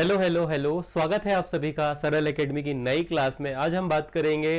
Hello hello hello, स्वागत है आप सभी का सरल एकेडमी की नई क्लास में। आज हम बात करेंगे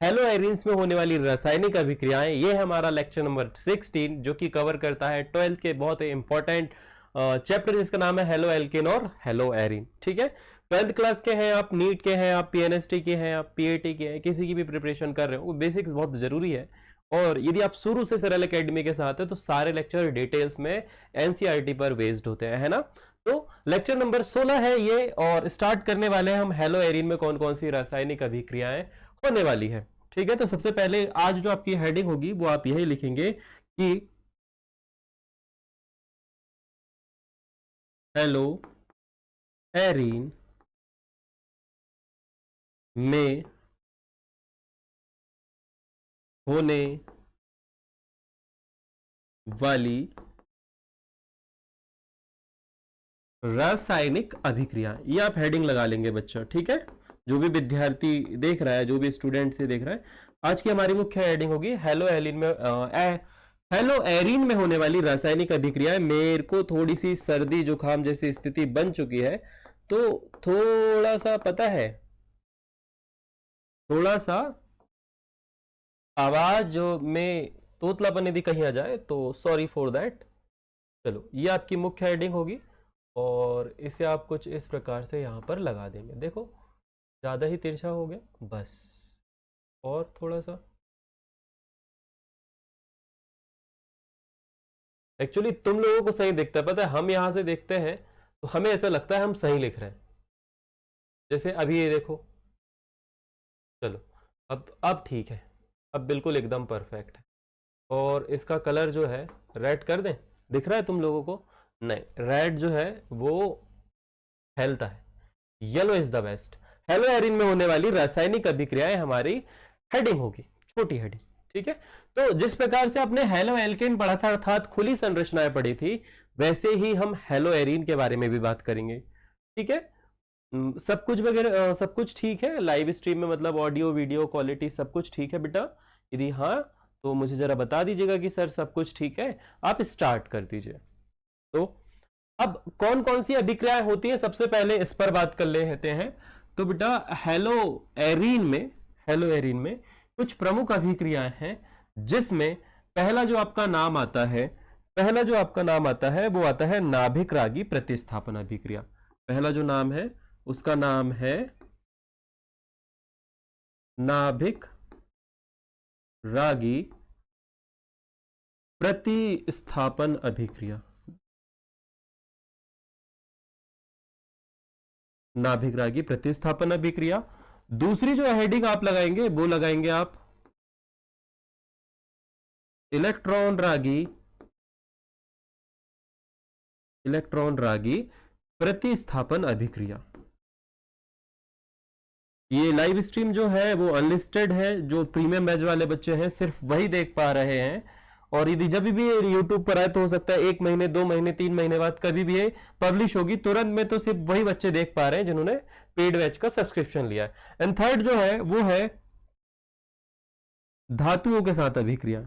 हेलो एरिन्स में होने वाली रासायनिक अभिक्रियाएं। ये है हमारा लेक्चर नंबर 16 जो कि कवर करता है 12th के बहुत ही इंपॉर्टेंट चैप्टर जिसका नाम है हेलो एल्केन और हेलो एरिन। ठीक है, 12th क्लास के हैं आप, नीट के हैं आप, पीएनएसटी के हैं आप, पीएटी के हैं, किसी की भी प्रिपरेशन कर रहे हो, बेसिक्स बहुत जरूरी है। और यदि आप शुरू से सरल एकेडमी के साथ है तो सारे लेक्चर डिटेल्स में एनसीईआरटी पर बेस्ड होते हैं, है ना। तो लेक्चर नंबर 16 है ये, और स्टार्ट करने वाले हैं हम हेलो एरिन में कौन कौन सी रासायनिक अभिक्रियाएं होने वाली है। ठीक है, तो सबसे पहले आज जो आपकी हेडिंग होगी वो आप यही लिखेंगे कि हेलो एरिन में होने वाली रासायनिक अभिक्रिया। ये आप हेडिंग लगा लेंगे बच्चा। ठीक है, जो भी विद्यार्थी देख रहा है, जो भी स्टूडेंट से देख रहा है, आज की हमारी मुख्य हेडिंग होगी हेलो एलिन में हेलो एरिन में होने वाली रासायनिक अभिक्रिया। मेरे को थोड़ी सी सर्दी जुकाम जैसी स्थिति बन चुकी है, तो थोड़ा सा पता है, थोड़ा सा आवाज जो में तोतलापन यदि कहीं आ जाए तो सॉरी फॉर दैट। चलो, ये आपकी मुख्य हेडिंग होगी और इसे आप कुछ इस प्रकार से यहां पर लगा देंगे। देखो, ज़्यादा ही तिरछा हो गया, बस और थोड़ा सा। एक्चुअली तुम लोगों को सही दिखता है, पता है, हम यहां से देखते हैं तो हमें ऐसा लगता है हम सही लिख रहे हैं। जैसे अभी ये देखो, चलो अब ठीक है, अब बिल्कुल एकदम परफेक्ट है। और इसका कलर जो है रेड कर दें, दिख रहा है तुम लोगों को? नहीं, रेड जो है वो फैलता है, yellow is the best. Hello Erin में होने वाली रासायनिक अभिक्रियाएं हमारी हेडिंग होगी, छोटी हेडिंग। ठीक है, तो जिस प्रकार से आपने हेलो एल्केन पढ़ा था अर्थात खुली संरचनाएं पढ़ी थी, वैसे ही हम हेलो एरिन के बारे में भी बात करेंगे। ठीक है, सब कुछ वगैरह सब कुछ ठीक है लाइव स्ट्रीम में, मतलब ऑडियो वीडियो क्वालिटी सब कुछ ठीक है बेटा? यदि हाँ तो मुझे जरा बता दीजिएगा कि सर सब कुछ ठीक है, आप स्टार्ट कर दीजिए। तो अब कौन कौन सी अभिक्रियाएं होती है, सबसे पहले इस पर बात कर लेते हैं। तो बेटा हेलो एरिन में कुछ प्रमुख अभिक्रियाएं हैं, जिसमें पहला जो आपका नाम आता है, वो आता है नाभिक रागी प्रतिस्थापन अभिक्रिया। पहला जो नाम है उसका नाम है नाभिक रागी प्रतिस्थापन अभिक्रिया। नाभिक रागी प्रतिस्थापन अभिक्रिया। दूसरी जो हेडिंग आप लगाएंगे वो लगाएंगे आप इलेक्ट्रॉन रागी प्रतिस्थापन अभिक्रिया। ये लाइव स्ट्रीम जो है वो अनलिस्टेड है, जो प्रीमियम बैच वाले बच्चे हैं सिर्फ वही देख पा रहे हैं। और यदि जब भी यूट्यूब पर आए तो हो सकता है 1 महीने 2 महीने 3 महीने बाद कभी भी ये पब्लिश होगी, तुरंत में तो सिर्फ वही बच्चे देख पा रहे हैं जिन्होंने पेड बैच का सब्सक्रिप्शन लिया है। एंड थर्ड जो है वो है धातुओं के साथ अभिक्रिया।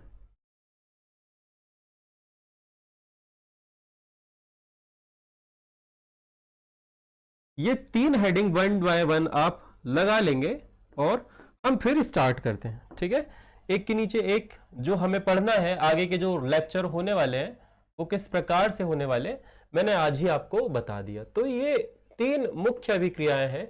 ये 3 हेडिंग 1 बाय 1 आप लगा लेंगे और हम फिर स्टार्ट करते हैं। ठीक है, एक के नीचे एक जो हमें पढ़ना है, आगे के जो लेक्चर होने वाले हैं वो किस प्रकार से होने वाले मैंने आज ही आपको बता दिया। तो ये 3 मुख्य अभिक्रियाएं हैं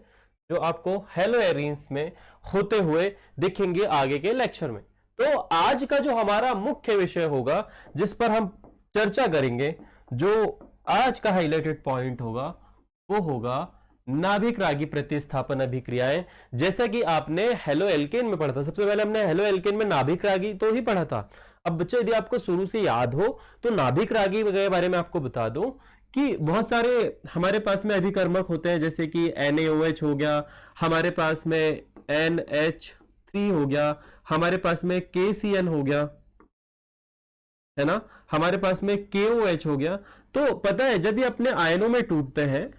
जो आपको हेलो एरिन्स में होते हुए दिखेंगे आगे के लेक्चर में। तो आज का जो हमारा मुख्य विषय होगा, जिस पर हम चर्चा करेंगे, जो आज का हाईलाइटेड पॉइंट होगा, वो होगा नाभिक रागी प्रतिस्थापन अभिक्रियाएं। जैसा कि आपने हेलो एल्केन में पढ़ा था, सबसे पहले हमने हेलो एल्केन में नाभिक रागी तो ही पढ़ा था। अब बच्चे यदि आपको शुरू से याद हो तो नाभिक रागी के बारे में आपको बता दूं कि बहुत सारे हमारे पास में अभिकर्मक होते हैं, जैसे कि NaOH हो गया, हमारे पास में NH3 हो गया, हमारे पास में KCN हो गया, है ना, हमारे पास में KOH हो गया। तो पता है जब ये अपने आयनों में टूटते हैं,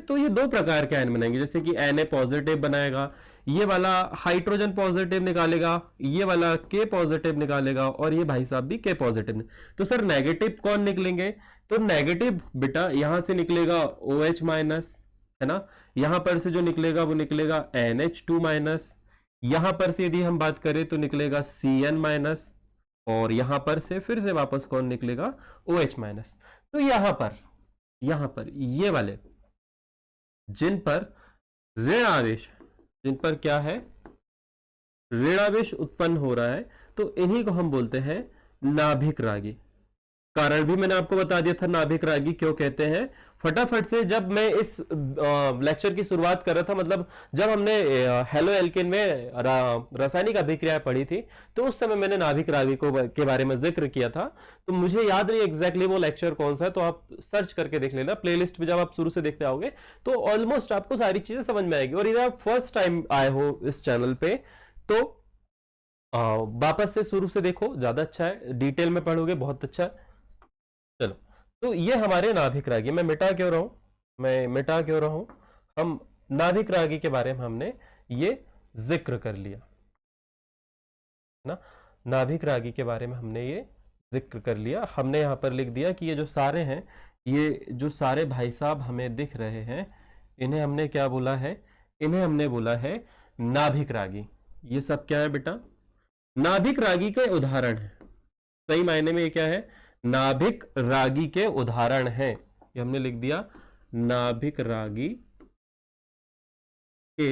तो ये 2 प्रकार के आयन बनाएंगे, जैसे कि Na पॉजिटिव बनाएगा ये वाला हाइड्रोजन पॉजिटिव निकालेगा, ये वाला के पॉजिटिव निकालेगा, और ये भाई साहब भी के पॉजिटिव। तो सर नेगेटिव कौन निकलेंगे? तो नेगेटिव बेटा यहां से निकलेगा OH माइनस, है ना। यहां पर से जो निकलेगा वो निकलेगा NH2 माइनस। यहां पर से यदि हम बात करें तो निकलेगा Cn माइनस, और यहां पर से फिर से वापस कौन निकलेगा? OH minus. तो यहां पर ये वाले जिन पर ऋण आवेश, जिन पर क्या है, ऋण आवेश उत्पन्न हो रहा है, तो इन्हीं को हम बोलते हैं नाभिक रागी। कारण भी मैंने आपको बता दिया था नाभिक रागी क्यों कहते हैं। फटाफट से, जब मैं इस लेक्चर की शुरुआत कर रहा था, मतलब जब हमने हेलो एल्केन में रासायनिक अभिक्रिया पढ़ी थी, तो उस समय मैंने नाभिक रागी के बारे में जिक्र किया था। तो मुझे याद नहीं एग्जैक्टली वो लेक्चर कौन सा है, तो आप सर्च करके देख लेना प्लेलिस्ट में। जब आप शुरू से देखते आओगे तो ऑलमोस्ट आपको सारी चीजें समझ में आएगी। और यदि आप फर्स्ट टाइम आए हो इस चैनल पे तो वापस से शुरू से देखो, ज्यादा अच्छा है, डिटेल में पढ़ोगे बहुत अच्छा है। चलो, तो ये हमारे नाभिक रागी। मैं मिटा क्यों रहा हूं? हम नाभिक रागी के बारे में हमने ये जिक्र कर लिया ना। नाभिक रागी के बारे में हमने ये जिक्र कर लिया। हमने यहां पर लिख दिया कि ये जो सारे हैं, ये जो सारे भाई साहब हमें दिख रहे हैं, इन्हें हमने क्या बोला है? इन्हें हमने बोला है नाभिक रागी। ये सब क्या है बेटा? नाभिक रागी के उदाहरण है। सही मायने में ये क्या है? नाभिक रागी के उदाहरण हैं। ये हमने लिख दिया नाभिक रागी के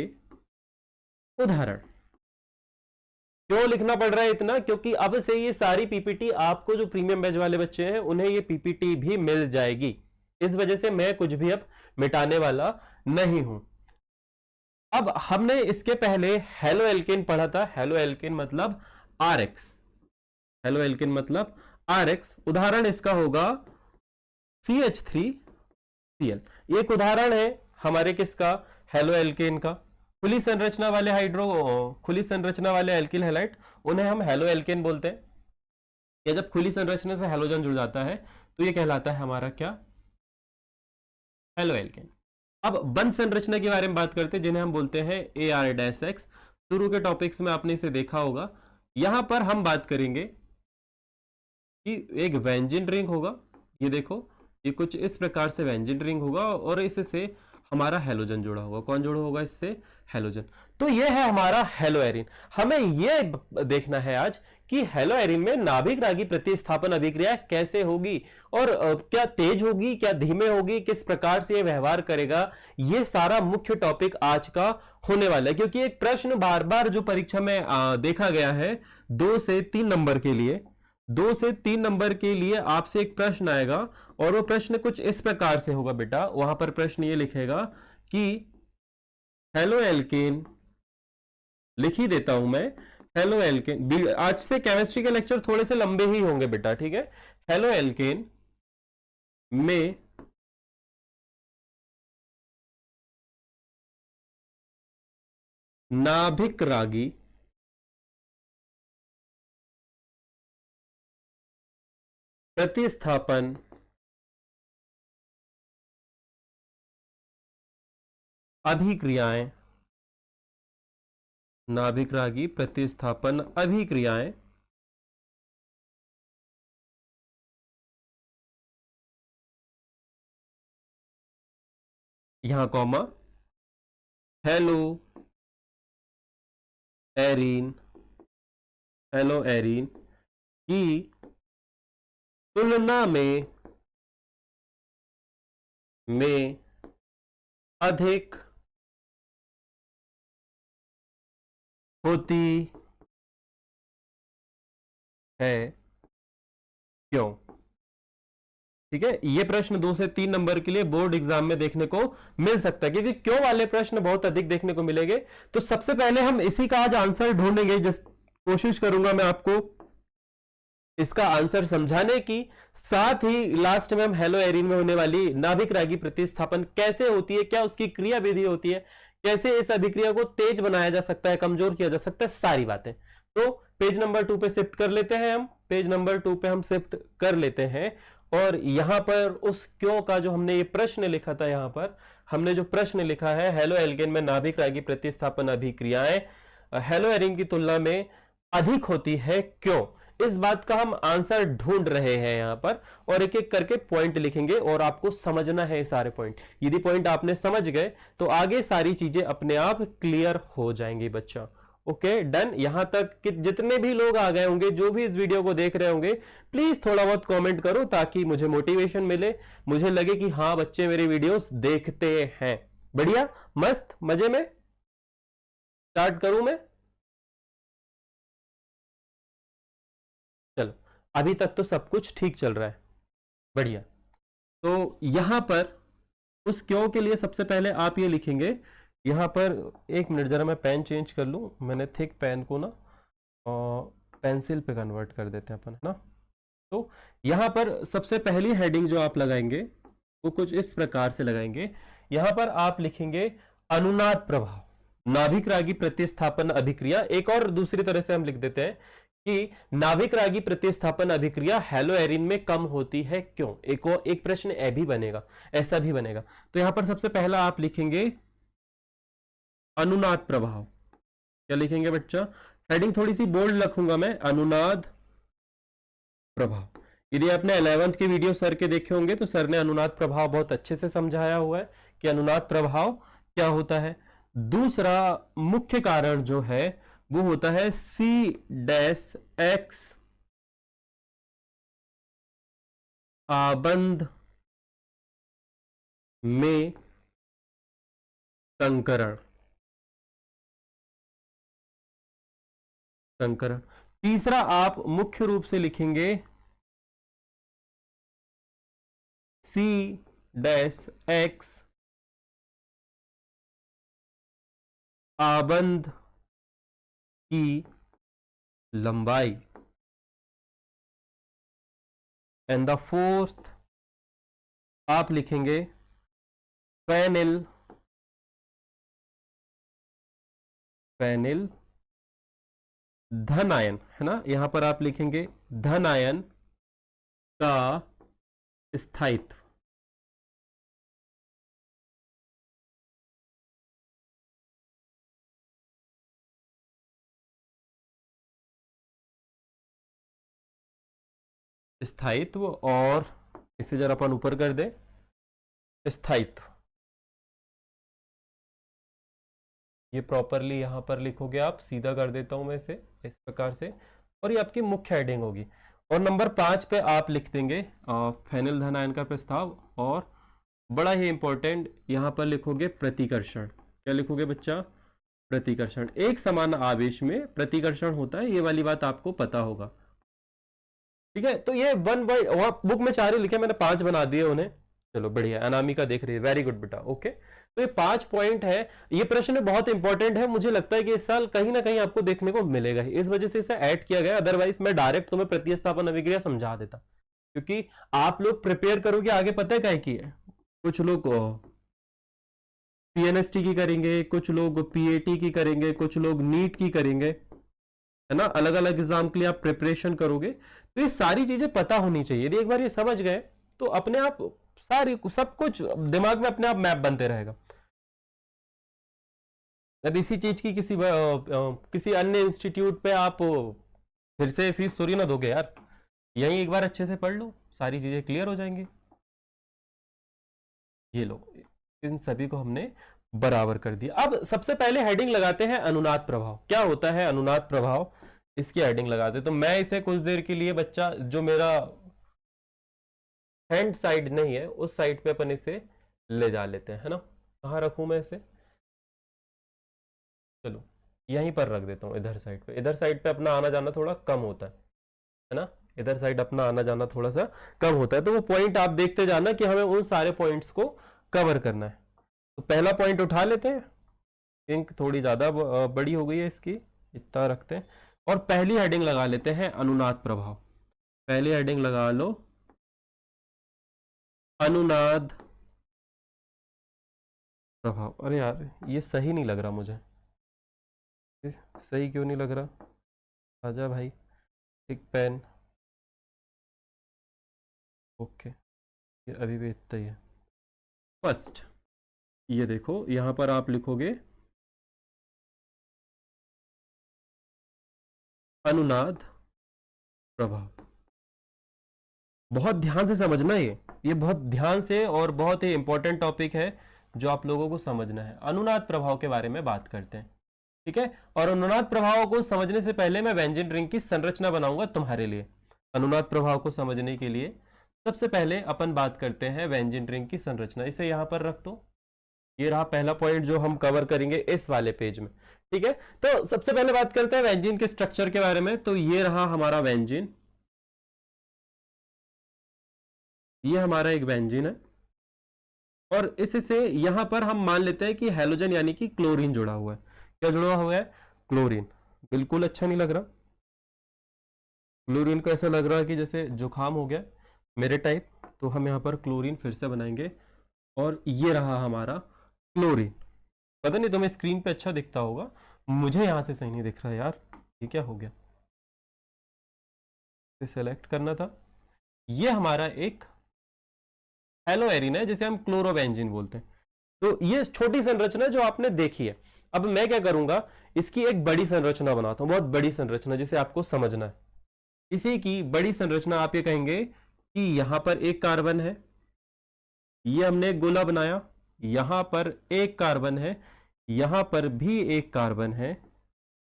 उदाहरण। क्यों लिखना पड़ रहा है इतना? क्योंकि अब से ये सारी पीपीटी आपको, जो प्रीमियम बैच वाले बच्चे हैं, उन्हें ये पीपीटी भी मिल जाएगी। इस वजह से मैं कुछ भी अब मिटाने वाला नहीं हूं। अब हमने इसके पहले हेलो एल्केन पढ़ा था। हेलो एल्केन मतलब RX। हेलो एल्केन मतलब RX। उदाहरण इसका होगा CH3Cl। ये एक उदाहरण है हमारे किसका? हेलो एल्केन का। खुली संरचना वाले एल्किल हैलाइड, उन्हें हम हेलो एल्केन बोलते हैं। या जब खुली संरचना से हेलोजन जुड़ जाता है तो ये कहलाता है हमारा क्या? Halo alkane. अब बंध संरचना के बारे में बात करते हैं, जिन्हें हम बोलते हैं AR-X। शुरू के टॉपिक्स में आपने इसे देखा होगा। यहां पर हम बात करेंगे कि एक वेंजिन रिंग होगा। ये देखो, ये कुछ इस प्रकार से वेंजिन रिंग होगा, और इससे हमारा हेलोजन जुड़ा होगा। कौन जुड़ा होगा इससे? हेलोजन। तो ये है हमारा हेलो एरिन। हमें ये देखना है आज कि हेलो एरिन में नाभिक रागी प्रतिस्थापन अभिक्रिया कैसे होगी, और क्या तेज होगी, क्या धीमे होगी, किस प्रकार से ये व्यवहार करेगा। ये सारा मुख्य टॉपिक आज का होने वाला है। क्योंकि एक प्रश्न बार बार जो परीक्षा में देखा गया है, 2 से 3 नंबर के लिए, 2 से 3 नंबर के लिए आपसे एक प्रश्न आएगा, और वो प्रश्न कुछ इस प्रकार से होगा बेटा। वहां पर प्रश्न ये लिखेगा कि हेलो एल्केन, लिख ही देता हूं मैं, हेलो एल्केन। आज से केमिस्ट्री के लेक्चर थोड़े से लंबे ही होंगे बेटा, ठीक है। हेलो एल्केन में नाभिक रागी प्रतिस्थापन अभिक्रियाएं, नाभिक रागी प्रतिस्थापन अभिक्रियाएं यहां comma hello arene, hello arene की तुलना में अधिक होती है, क्यों? ठीक है, ये प्रश्न 2 से 3 नंबर के लिए बोर्ड एग्जाम में देखने को मिल सकता है, क्योंकि क्यों वाले प्रश्न बहुत अधिक देखने को मिलेंगे। तो सबसे पहले हम इसी का आज आंसर ढूंढेंगे। जिस कोशिश करूंगा मैं आपको इसका आंसर समझाने की, साथ ही लास्ट में हम हेलो एरीन में होने वाली नाभिक रागी प्रतिस्थापन कैसे होती है, क्या उसकी क्रिया विधि होती है, कैसे इस अभिक्रिया को तेज बनाया जा सकता है, कमजोर किया जा सकता है, सारी बातें। तो पेज नंबर 2 पे शिफ्ट कर लेते हैं हम। पेज नंबर 2 पे हम शिफ्ट कर लेते हैं, और यहां पर उस क्यों का जो हमने ये प्रश्न लिखा था, यहां पर हमने जो प्रश्न लिखा है, हेलो एल्केन में नाभिक रागी प्रतिस्थापन अभिक्रियाएं हेलो एरिन की तुलना में अधिक होती है, क्यों? इस बात का हम आंसर ढूंढ रहे हैं यहां पर, और एक एक करके पॉइंट लिखेंगे और आपको समझना है सारे पॉइंट। यदि पॉइंट आपने समझ गए तो आगे सारी चीजें अपने आप क्लियर हो जाएंगी बच्चा। Okay done. यहां तक कि जितने भी लोग आ गए होंगे, जो भी इस वीडियो को देख रहे होंगे, प्लीज थोड़ा बहुत कमेंट करो ताकि मुझे मोटिवेशन मिले, मुझे लगे कि हाँ बच्चे मेरी वीडियोस देखते हैं। बढ़िया, मस्त, मजे में। स्टार्ट करूं मैं? चलो, अभी तक तो सब कुछ ठीक चल रहा है। बढ़िया। तो यहां पर उस क्यों के लिए सबसे पहले आप ये लिखेंगे, यहां पर, एक मिनट जरा मैं पेन चेंज कर लूं, मैंने थिक पेन को ना पेंसिल पे कन्वर्ट कर देते हैं अपन, है ना। तो यहां पर सबसे पहली हेडिंग जो आप लगाएंगे वो कुछ इस प्रकार से लगाएंगे। यहां पर आप लिखेंगे अनुनाद प्रभाव, नाभिक रागी प्रतिस्थापन अभिक्रिया। एक और दूसरी तरह से हम लिख देते हैं कि नाभिक रागी प्रतिस्थापन अभिक्रिया हेलो एरिन में कम होती है, क्यों? एक प्रश्न ए भी बनेगा, ऐसा भी बनेगा। तो यहां पर सबसे पहला आप लिखेंगे अनुनाद प्रभाव। क्या लिखेंगे बच्चा? हेडिंग थोड़ी सी बोल्ड रखूंगा मैं, अनुनाद प्रभाव। यदि आपने 11th के वीडियो सर के देखे होंगे तो सर ने अनुनाद प्रभाव बहुत अच्छे से समझाया हुआ है कि अनुनाद प्रभाव क्या होता है। दूसरा मुख्य कारण जो है वो होता है सी डैश एक्स आबंध में संकरण। संकरण। तीसरा आप मुख्य रूप से लिखेंगे सी डैश एक्स आबंध की लंबाई। एंड द फोर्थ आप लिखेंगे फेनिल फेनिल धन आयन, है ना। यहां पर आप लिखेंगे धन आयन का स्थायित्व। स्थायित्व, और इसे जरा अपन ऊपर कर दें, स्थायित्व। ये प्रॉपरली यहां पर लिखोगे आप, सीधा कर देता हूं मैं इसे इस प्रकार से, और ये आपकी मुख्य हेडिंग होगी। और नंबर 5 पे आप लिख देंगे फेनिल धन आयन का प्रस्ताव, और बड़ा ही इंपॉर्टेंट यहां पर लिखोगे प्रतिकर्षण। क्या लिखोगे बच्चा? प्रतिकर्षण। एक समान आवेश में प्रतिकर्षण होता है, ये वाली बात आपको पता होगा। ठीक है, तो ये वन वर्ड वहां बुक में 4 ही लिखे, मैंने 5 बना दिए उन्हें। चलो बढ़िया, अनामिका देख रही है, वेरी गुड बेटा। ओके, तो ये 5 पॉइंट है। ये प्रश्न बहुत इंपॉर्टेंट है, मुझे लगता है कि इस साल कहीं ना कहीं आपको देखने को मिलेगा, इस वजह से इसे ऐड किया गया। अदरवाइज मैं डायरेक्ट तुम्हें प्रतिस्थापन अभिक्रिया समझा देता, क्योंकि आप लोग प्रिपेयर करोगे आगे, पता है क्या की है। कुछ लोग पीएनएसटी की करेंगे, कुछ लोग पीएटी की करेंगे, कुछ लोग नीट की करेंगे, है ना। अलग अलग एग्जाम के लिए आप प्रिपरेशन करोगे, तो ये सारी चीजें पता होनी चाहिए। यदि एक बार ये समझ गए तो अपने आप सारी सब कुछ दिमाग में अपने आप मैप बनते रहेगा। अब इसी चीज की किसी अन्य इंस्टीट्यूट पे आप फिर से फीस थोड़ी ना दोगे यार, यहीं एक बार अच्छे से पढ़ लो, सारी चीजें क्लियर हो जाएंगी। ये लो, इन सभी को हमने बराबर कर दिया। अब सबसे पहले हेडिंग लगाते हैं अनुनाद प्रभाव। क्या होता है अनुनाद प्रभाव, इसकी हेडिंग लगाते। तो मैं इसे कुछ देर के लिए बच्चा, जो मेरा हैंड साइड नहीं है उस साइड पे अपन इसे ले जा लेते हैं, है ना। कहाँ रखूं मैं इसे? चलो यहीं पर रख देता हूँ, इधर साइड पे। इधर साइड पे अपना आना जाना थोड़ा कम होता है ना। इधर साइड अपना आना जाना थोड़ा सा कम होता है, तो वो पॉइंट आप देखते जाना कि हमें उन सारे पॉइंट्स को कवर करना है। तो पहला पॉइंट उठा लेते हैं। इंक थोड़ी ज्यादा बड़ी हो गई है इसकी, इतना रखते हैं। और पहली हेडिंग लगा लेते हैं अनुनाद प्रभाव। पहली हेडिंग लगा लो अनुनाद प्रभाव। अरे यार ये सही नहीं लग रहा मुझे, सही क्यों नहीं लग रहा? आजा भाई, एक पेन। ओके, ये अभी भी इतना ही है। फर्स्ट ये देखो यहां पर आप लिखोगे अनुनाद प्रभाव। बहुत ध्यान से समझना, ये बहुत ध्यान से और बहुत ही इंपॉर्टेंट टॉपिक है जो आप लोगों को समझना है। अनुनाद प्रभाव के बारे में बात करते हैं, ठीक है। और अनुनाद प्रभाव को समझने से पहले मैं व्यंजन रिंग की संरचना बनाऊंगा तुम्हारे लिए। अनुनाद प्रभाव को समझने के लिए सबसे पहले अपन बात करते हैं व्यंजन रिंग की संरचना। इसे यहां पर रख दो। ये रहा पहला पॉइंट जो हम कवर करेंगे इस वाले पेज में, ठीक है। तो सबसे पहले बात करते हैं व्यंजन के स्ट्रक्चर के बारे में। तो ये रहा हमारा व्यंजन, ये हमारा एक व्यंजन है और इससे यहां पर हम मान लेते हैं कि हैलोजन यानी कि क्लोरीन जुड़ा हुआ है। क्या जुड़ा हुआ है? क्लोरीन। बिल्कुल अच्छा नहीं लग रहा। क्लोरीन को ऐसा लग रहा है कि जैसे जुकाम हो गया मेरे टाइप। तो हम यहाँ पर क्लोरीन फिर से बनाएंगे और ये रहा हमारा क्लोरीन। पता नहीं तुम्हें स्क्रीन पे अच्छा दिखता होगा, मुझे यहां से सही नहीं दिख रहा यार। ये क्या हो गया? इसे सेलेक्ट करना था। ये हमारा एक हेलो एरिन है जिसे हम क्लोरोबेंजीन बोलते हैं। तो ये छोटी संरचना जो आपने देखी है। अब मैं क्या करूंगा, इसकी एक बड़ी संरचना बनाता हूं, बहुत बड़ी संरचना जिसे आपको समझना है। इसी की बड़ी संरचना आप ये कहेंगे कि यहां पर एक कार्बन है, ये हमने एक गोला बनाया, यहां पर एक कार्बन है, यहां पर भी एक कार्बन है,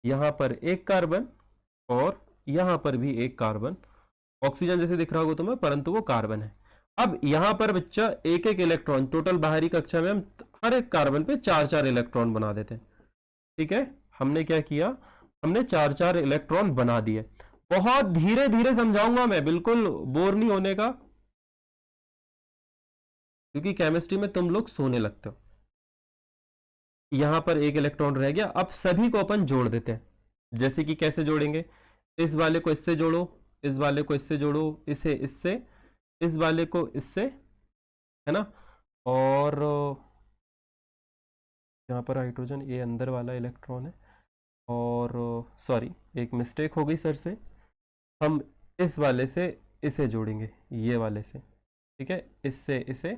यहां पर एक कार्बन और यहां पर भी एक कार्बन। ऑक्सीजन जैसे दिख रहा होगा तुम्हें, परंतु वो कार्बन है। अब यहां पर बच्चा एक एक इलेक्ट्रॉन, टोटल बाहरी कक्षा में हम हर एक कार्बन पे 4-4 इलेक्ट्रॉन बना देते हैं, ठीक है। हमने क्या किया, हमने 4-4 इलेक्ट्रॉन बना दिए। बहुत धीरे धीरे समझाऊंगा मैं, बिल्कुल बोर नहीं होने का, क्योंकि केमिस्ट्री में तुम लोग सोने लगते हो। यहां पर एक इलेक्ट्रॉन रह गया। अब सभी को अपन जोड़ देते हैं। जैसे कि कैसे जोड़ेंगे, इस वाले को इससे जोड़ो, इस वाले को इससे जोड़ो, इसे इससे, इस वाले को इससे, है ना। और यहाँ पर हाइड्रोजन, ये अंदर वाला इलेक्ट्रॉन है। और सॉरी, एक मिस्टेक हो गई सर से। हम इस वाले से इसे जोड़ेंगे, ये वाले से, ठीक है, इससे इसे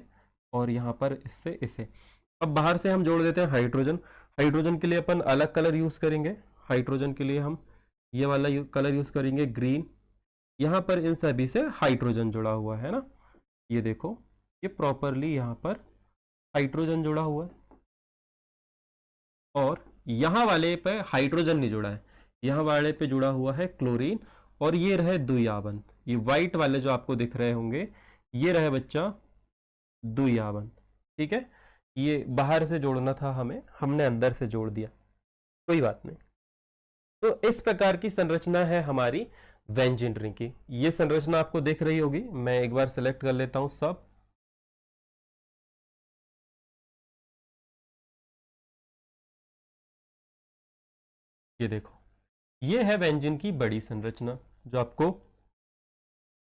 और यहाँ पर इससे इसे। अब बाहर से हम जोड़ देते हैं हाइड्रोजन। हाइड्रोजन के लिए अपन अलग कलर यूज करेंगे। हाइड्रोजन के लिए हम ये वाला कलर यूज करेंगे, ग्रीन। यहाँ पर इन सभी से हाइड्रोजन जुड़ा हुआ है ना, ये देखो, ये प्रॉपरली यहाँ पर हाइड्रोजन जुड़ा हुआ है। और यहाँ वाले पे हाइड्रोजन नहीं जुड़ा है, यहाँ वाले पे जुड़ा हुआ है क्लोरीन। और ये रहे द्विआबंध, ये व्हाइट वाले जो आपको दिख रहे होंगे, ये रहे बच्चा द्विआबंध, ठीक है। ये बाहर से जोड़ना था हमें, हमने अंदर से जोड़ दिया, कोई बात नहीं। तो इस प्रकार की संरचना है हमारी व्यंजन रिंग की। ये संरचना आपको दिख रही होगी। मैं एक बार सिलेक्ट कर लेता हूं सब। ये देखो, ये है व्यंजन की बड़ी संरचना जो आपको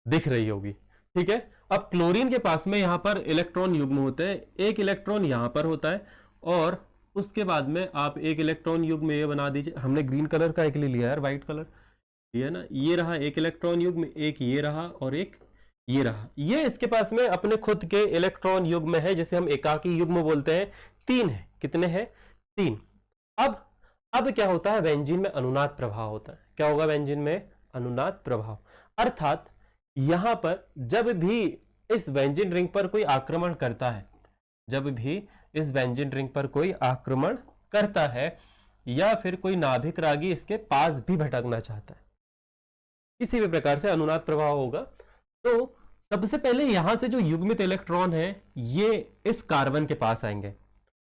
दिख रही होगी, ठीक है। अब क्लोरीन के पास में यहां पर इलेक्ट्रॉन युग्म होते हैं। एक इलेक्ट्रॉन यहां पर होता है और उसके बाद में आप एक इलेक्ट्रॉन युग्म ये बना दीजिए। हमने ग्रीन कलर का एक ले लिया यार, व्हाइट कलर, ये ना, ये रहा एक इलेक्ट्रॉन युग्म, एक ये रहा और एक ये रहा। ये इसके पास में अपने खुद के इलेक्ट्रॉन युग्म है, जिसे हम एकाकी युग्म बोलते हैं। 3 है, कितने हैं? 3। अब क्या होता है, व्यंजन में अनुनाद प्रभाव होता है। क्या होगा व्यंजन में? अनुनाद प्रभाव। अर्थात यहां पर जब भी इस व्यंजन रिंग पर कोई आक्रमण करता है, जब भी इस व्यंजन रिंग पर कोई आक्रमण करता है या फिर कोई नाभिक रागी इसके पास भी भटकना चाहता है, किसी भी प्रकार से अनुनाद प्रभाव होगा। तो सबसे पहले यहां से जो युग्मित इलेक्ट्रॉन है ये इस कार्बन के पास आएंगे।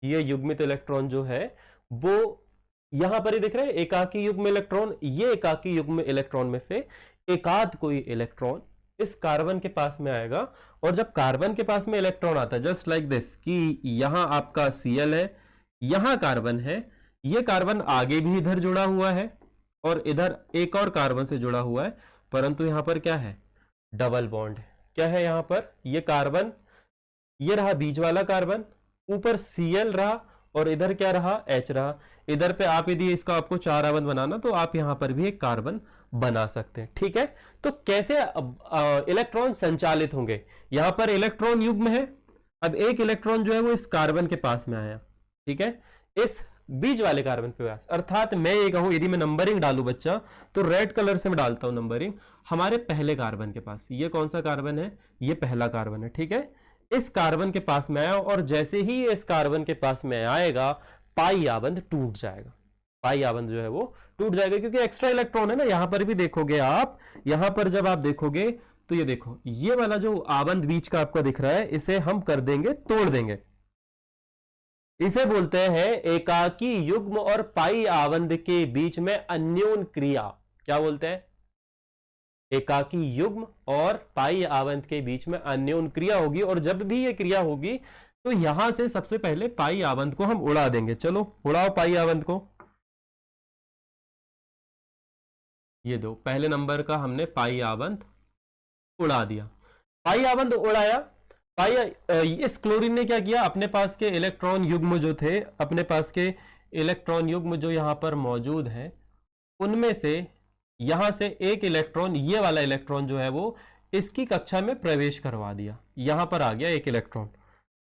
ये युग्मित इलेक्ट्रॉन जो है वो यहां पर ही दिख रहे हैं, एकाकी युग्म इलेक्ट्रॉन। ये एकाकी युग्म इलेक्ट्रॉन में से एकाध कोई इलेक्ट्रॉन इस कार्बन के पास में आएगा। और जब कार्बन के पास में इलेक्ट्रॉन आता है, जस्ट लाइक दिस, कि यहां आपका Cl है, यहां कार्बन है, ये कार्बन आगे भी इधर जुड़ा हुआ है और इधर एक और कार्बन से जुड़ा हुआ है, परंतु यहां पर क्या है? डबल बॉन्ड है। क्या है यहां पर? ये कार्बन, ये रहा बीच वाला कार्बन, ऊपर Cl रहा और इधर क्या रहा? H रहा। इधर पे आप यदि इसका आपको 4 आबंध बनाना तो आप यहां पर भी एक कार्बन बना सकते हैं, ठीक है। तो कैसे इलेक्ट्रॉन संचालित होंगे? यहां पर इलेक्ट्रॉन युग्म है, अब एक इलेक्ट्रॉन जो है वो इस कार्बन के पास में आया, ठीक है, इस बीच वाले कार्बन पे पास, अर्थात मैं ये कहूं यदि मैं नंबरिंग डालू बच्चा तो रेड कलर से मैं डालता हूं नंबरिंग, हमारे पहले कार्बन के पास, ये कौन सा कार्बन है, ये पहला कार्बन है, ठीक है, इस कार्बन के पास में आया और जैसे ही इस कार्बन के पास में आएगा पाई आबंध टूट जाएगा, पाई आबंध जो है वो टूट जाएगा, क्योंकि एक्स्ट्रा इलेक्ट्रॉन है ना। यहां पर भी देखोगे आप, यहां पर जब आप देखोगे तो ये देखो, ये वाला जो आबंध बीच का आपको दिख रहा है, इसे हम कर देंगे, तोड़ देंगे, इसे बोलते हैं एकाकी युग्म और पाई आबंध के बीच में अन्योन क्रिया। क्या बोलते हैं? एकाकी युग्म और पाई आबंध के बीच में अन्योन क्रिया होगी, और जब भी ये क्रिया होगी तो यहां से सबसे पहले पाई आबंध को हम उड़ा देंगे। चलो उड़ाओ पाई आबंध को, ये दो पहले नंबर का हमने पाई आबंध उड़ा दिया, पाई आबंध उड़ाया। पाई इस क्लोरीन ने क्या किया, अपने पास के इलेक्ट्रॉन युग्म जो थे, अपने पास के इलेक्ट्रॉन युग्म जो यहां पर मौजूद है, उनमें से यहां से एक इलेक्ट्रॉन, ये वाला इलेक्ट्रॉन जो है वो इसकी कक्षा में प्रवेश करवा दिया। यहां पर आ गया एक इलेक्ट्रॉन,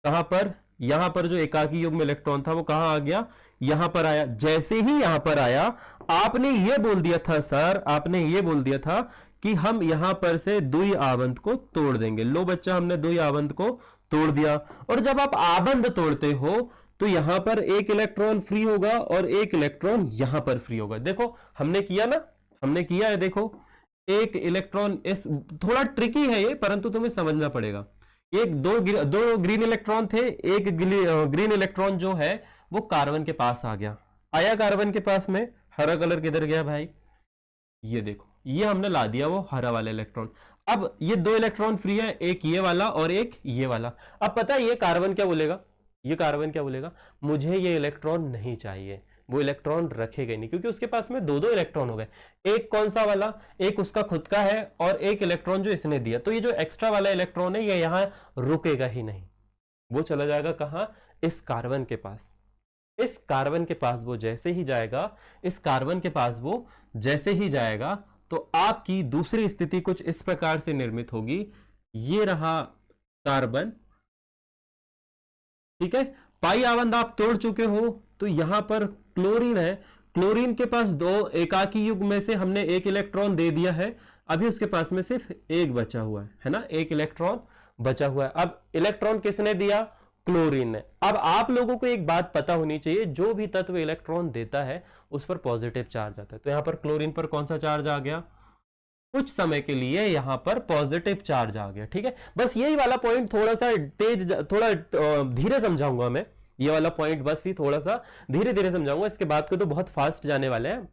कहां पर, यहां पर जो एकाकी युग्म इलेक्ट्रॉन था वो कहां आ गया, यहां पर आया। जैसे ही यहां पर आया, आपने ये बोल दिया था सर, आपने ये बोल दिया था कि हम यहां पर से द्वि आबंध को तोड़ देंगे। लो बच्चा, हमने द्वि आबंध को तोड़ दिया, और जब आप आबंध तोड़ते हो तो यहां पर एक इलेक्ट्रॉन फ्री होगा और एक इलेक्ट्रॉन यहां पर फ्री होगा। देखो हमने किया ना, हमने किया है, देखो एक इलेक्ट्रॉन, इस थोड़ा ट्रिकी है ये, परंतु तुम्हें समझना पड़ेगा। एक दो ग्रीन इलेक्ट्रॉन थे, एक ग्रीन इलेक्ट्रॉन जो है वो कार्बन के पास आ गया, आया कार्बन के पास में, हरा कलर किधर गया भाई, ये देखो, ये हमने ला दिया वो हरा वाला इलेक्ट्रॉन। अब ये दो इलेक्ट्रॉन फ्री है, एक ये वाला और एक ये वाला। अब पता है ये कार्बन क्या बोलेगा, ये कार्बन क्या बोलेगा, मुझे ये इलेक्ट्रॉन नहीं चाहिए, वो इलेक्ट्रॉन रखेगा नहीं, क्योंकि उसके पास में दो दो इलेक्ट्रॉन हो गए। एक कौन सा वाला, एक उसका खुद का है और एक इलेक्ट्रॉन जो इसने दिया, तो ये जो एक्स्ट्रा वाला इलेक्ट्रॉन है ये यहां रुकेगा ही नहीं, वो चला जाएगा कहां, इस कार्बन के पास। इस कार्बन के पास वो जैसे ही जाएगा, इस कार्बन के पास वो जैसे ही जाएगा, तो आपकी दूसरी स्थिति कुछ इस प्रकार से निर्मित होगी। ये रहा कार्बन, ठीक है, पाई आबंध आप तोड़ चुके हो, तो यहां पर क्लोरीन है, क्लोरीन के पास दो एकाकी युग्म में से हमने एक इलेक्ट्रॉन दे दिया है, अभी उसके पास में सिर्फ एक बचा हुआ है ना, एक इलेक्ट्रॉन बचा हुआ है। अब इलेक्ट्रॉन किसने दिया, क्लोरीन ने। अब आप लोगों को एक बात पता होनी चाहिए, जो भी तत्व इलेक्ट्रॉन देता है उस पर पॉजिटिव चार्ज आता है, तो यहां पर क्लोरीन पर कौन सा चार्ज आ गया, कुछ समय के लिए यहां पर पॉजिटिव चार्ज आ गया, ठीक है। बस यही वाला पॉइंट थोड़ा सा तेज, थोड़ा धीरे समझाऊंगा मैं, ये वाला पॉइंट बस ही थोड़ा सा धीरे धीरे समझाऊंगा, इसके बाद के तो बहुत फास्ट जाने वाले हैं।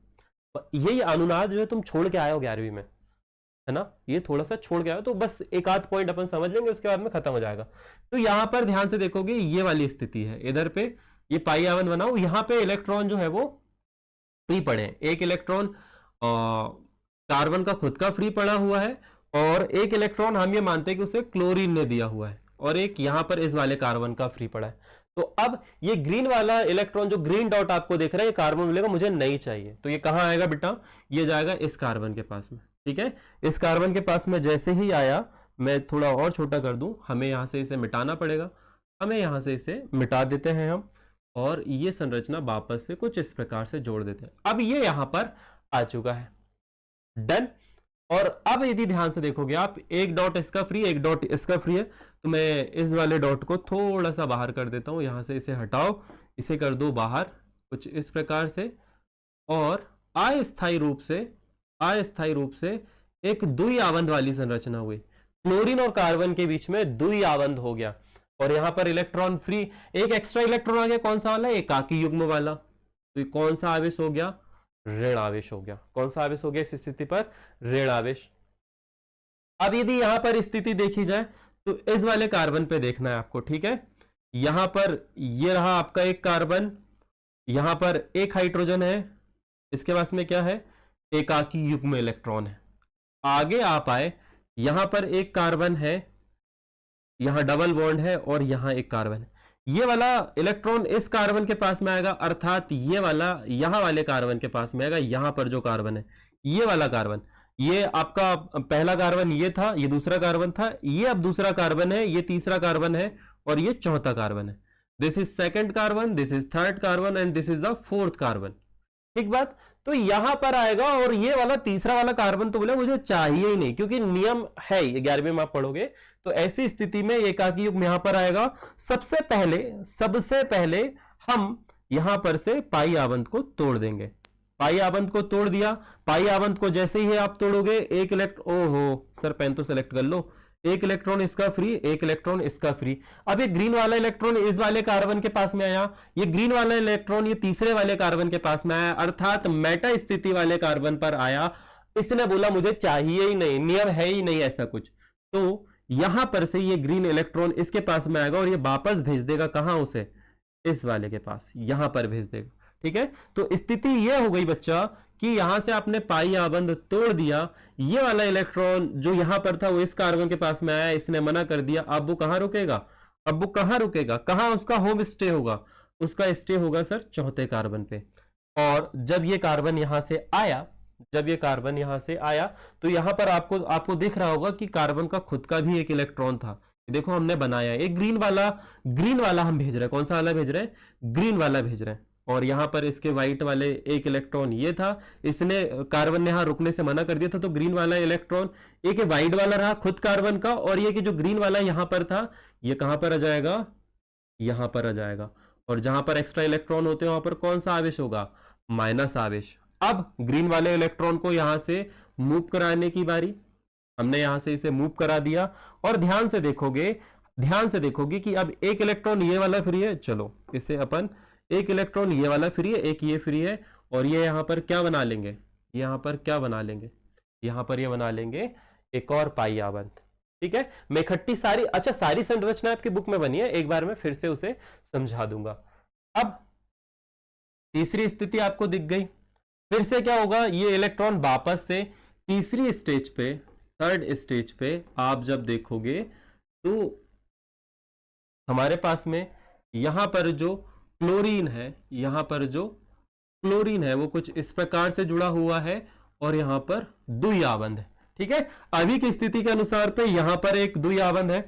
यही अनुनाद जो है तुम छोड़ के आए हो 11वीं में, है ना, ये थोड़ा सा छोड़ गया, तो बस एक आध पॉइंट अपन समझ लेंगे, उसके बाद में खत्म हो जाएगा। तो यहां पर ध्यान से देखोगे, ये वाली स्थिति है, इधर पे ये पाई आबंध बनाओ, यहां पे इलेक्ट्रॉन जो है वो फ्री पड़े, एक इलेक्ट्रॉन कार्बन का खुद का फ्री पड़ा हुआ है, और एक इलेक्ट्रॉन हम ये मानते हैं कि उसे क्लोरीन ने दिया हुआ है, और एक यहां पर इस वाले कार्बन का फ्री पड़ा है। तो अब ये ग्रीन वाला इलेक्ट्रॉन जो ग्रीन डॉट आपको दिख रहा है, ये कार्बन बोलेगा मुझे नहीं चाहिए, तो ये कहां आएगा बेटा, ये जाएगा इस कार्बन के पास में, ठीक है। इस कार्बन के पास में जैसे ही आया, मैं थोड़ा और छोटा कर दूं, हमें यहां से इसे मिटाना पड़ेगा, हमें यहां से इसे मिटा देते हैं हम, और ये संरचना वापस से कुछ इस प्रकार से जोड़ देते हैं। अब ये यहां पर आ चुका है, डन। और अब यदि ध्यान से देखोगे आप, एक डॉट इसका फ्री, एक डॉट इसका फ्री है, तो मैं इस वाले डॉट को थोड़ा सा बाहर कर देता हूं, यहां से इसे हटाओ, इसे कर दो बाहर कुछ इस प्रकार से, और अस्थायी रूप से एक द्वि आबंध वाली संरचना हुई, क्लोरीन और कार्बन के बीच में द्वि आबंध हो गया, और यहां पर इलेक्ट्रॉन फ्री, एक एक्स्ट्रा इलेक्ट्रॉन आ गया, कौन सा वाला, एकाकी युग्म वाला, तो कौन सा आवेश हो गया, ऋण आवेश हो गया। कौन सा आवेश हो गया इस स्थिति पर, ऋण आवेश। अब यदि यहां पर स्थिति देखी जाए तो इस वाले कार्बन पे देखना है आपको, ठीक है। यहां पर ये रहा आपका एक कार्बन, यहां पर एक हाइड्रोजन है, इसके पास में क्या है, एकाकी युग्म इलेक्ट्रॉन है। आगे आप आए, यहां पर एक कार्बन है, यहां डबल बॉन्ड है, और यहां एक कार्बन है, ये वाला इलेक्ट्रॉन इस कार्बन के पास में आएगा, अर्थात ये वाला यहां वाले कार्बन के पास में आएगा। यहां पर जो कार्बन है, ये वाला कार्बन, ये आपका पहला कार्बन ये था, ये दूसरा कार्बन था, ये अब दूसरा कार्बन है, ये तीसरा कार्बन है, और ये चौथा कार्बन है। This is second carbon, this is third carbon and this is the fourth carbon. ठीक बात। तो यहां पर आएगा और ये वाला तीसरा वाला कार्बन तो बोले मुझे चाहिए ही नहीं, क्योंकि नियम है, 11वीं में आप पढ़ोगे। तो ऐसी स्थिति में एकाकी युग्म यहां पर आएगा। सबसे पहले हम यहां पर से पाई आवंत को तोड़ देंगे। पाई आवंत को तोड़ दिया। पाई आवंत को जैसे ही आप तोड़ोगे, एक इलेक्ट्रॉन, ओहो सर पेन तो सेलेक्ट कर लो, एक इलेक्ट्रॉन इसका फ्री, एक इलेक्ट्रॉन इसका फ्री। अब ये ग्रीन वाला इलेक्ट्रॉन इस वाले कार्बन के पास में आया, ये ग्रीन वाला इलेक्ट्रॉन ये तीसरे वाले कार्बन के पास में आया, अर्थात मेटा स्थिति वाले कार्बन पर आया। इसने बोला मुझे चाहिए ही नहीं, नियम है ही नहीं ऐसा कुछ। तो यहां पर से ये ग्रीन इलेक्ट्रॉन इसके पास में आएगा और ये वापस भेज देगा कहां, उसे इस वाले के पास, यहां पर भेज देगा। ठीक है, तो स्थिति यह हो गई बच्चा कि यहां से आपने पाई आबंध तोड़ दिया, ये वाला इलेक्ट्रॉन जो यहां पर था वो इस कार्बन के पास में आया, इसने मना कर दिया। अब वो कहां रुकेगा, अब वो कहां रुकेगा, कहां उसका होम स्टे होगा, उसका स्टे होगा सर चौथे कार्बन पे। और जब ये कार्बन यहां से आया, जब ये कार्बन यहां से आया तो यहां पर आपको दिख रहा होगा कि कार्बन का खुद का भी एक इलेक्ट्रॉन था। देखो हमने बनाया एक ग्रीन वाला हम भेज रहे हैं। कौन सा वाला भेज रहे हैं, ग्रीन वाला भेज रहे हैं। और यहां पर इसके व्हाइट वाले एक इलेक्ट्रॉन ये था, इसने कार्बन ने यहां रुकने से मना कर दिया था, तो ग्रीन वाला इलेक्ट्रॉन एक व्हाइट वाला रहा खुद कार्बन का, और ये कि जो ग्रीन वाला यहां पर था ये कहां पर आ जाएगा, यहां पर आ जाएगा। और जहां पर एक्स्ट्रा इलेक्ट्रॉन होते हैं वहां पर कौन सा आवेश होगा, माइनस आवेश। अब ग्रीन वाले इलेक्ट्रॉन को यहां से मूव कराने की बारी, हमने यहां से इसे मूव करा दिया। और ध्यान से देखोगे कि अब एक इलेक्ट्रॉन ये वाला फ्री है, चलो इसे अपन, एक इलेक्ट्रॉन ये वाला फ्री है, एक ये फ्री है, और ये यहां पर क्या बना लेंगे, यहां पर क्या बना लेंगे, यहां पर ये बना लेंगे एक और पाई आवंत। ठीक है, मैं इकट्ठी सारी, अच्छा सारी संरचना आपकी बुक में बनी है, एक बार मैं फिर से उसे समझा दूंगा। अब तीसरी स्थिति आपको दिख गई, फिर से क्या होगा, ये इलेक्ट्रॉन वापस से तीसरी स्टेज पे, थर्ड स्टेज पे आप जब देखोगे तो हमारे पास में यहां पर जो क्लोरीन है, यहां पर जो क्लोरीन है वो कुछ इस प्रकार से जुड़ा हुआ है, और यहां पर द्वि आबंध है। ठीक है, अभी की स्थिति के अनुसार पे यहां पर एक द्वि आबंध है,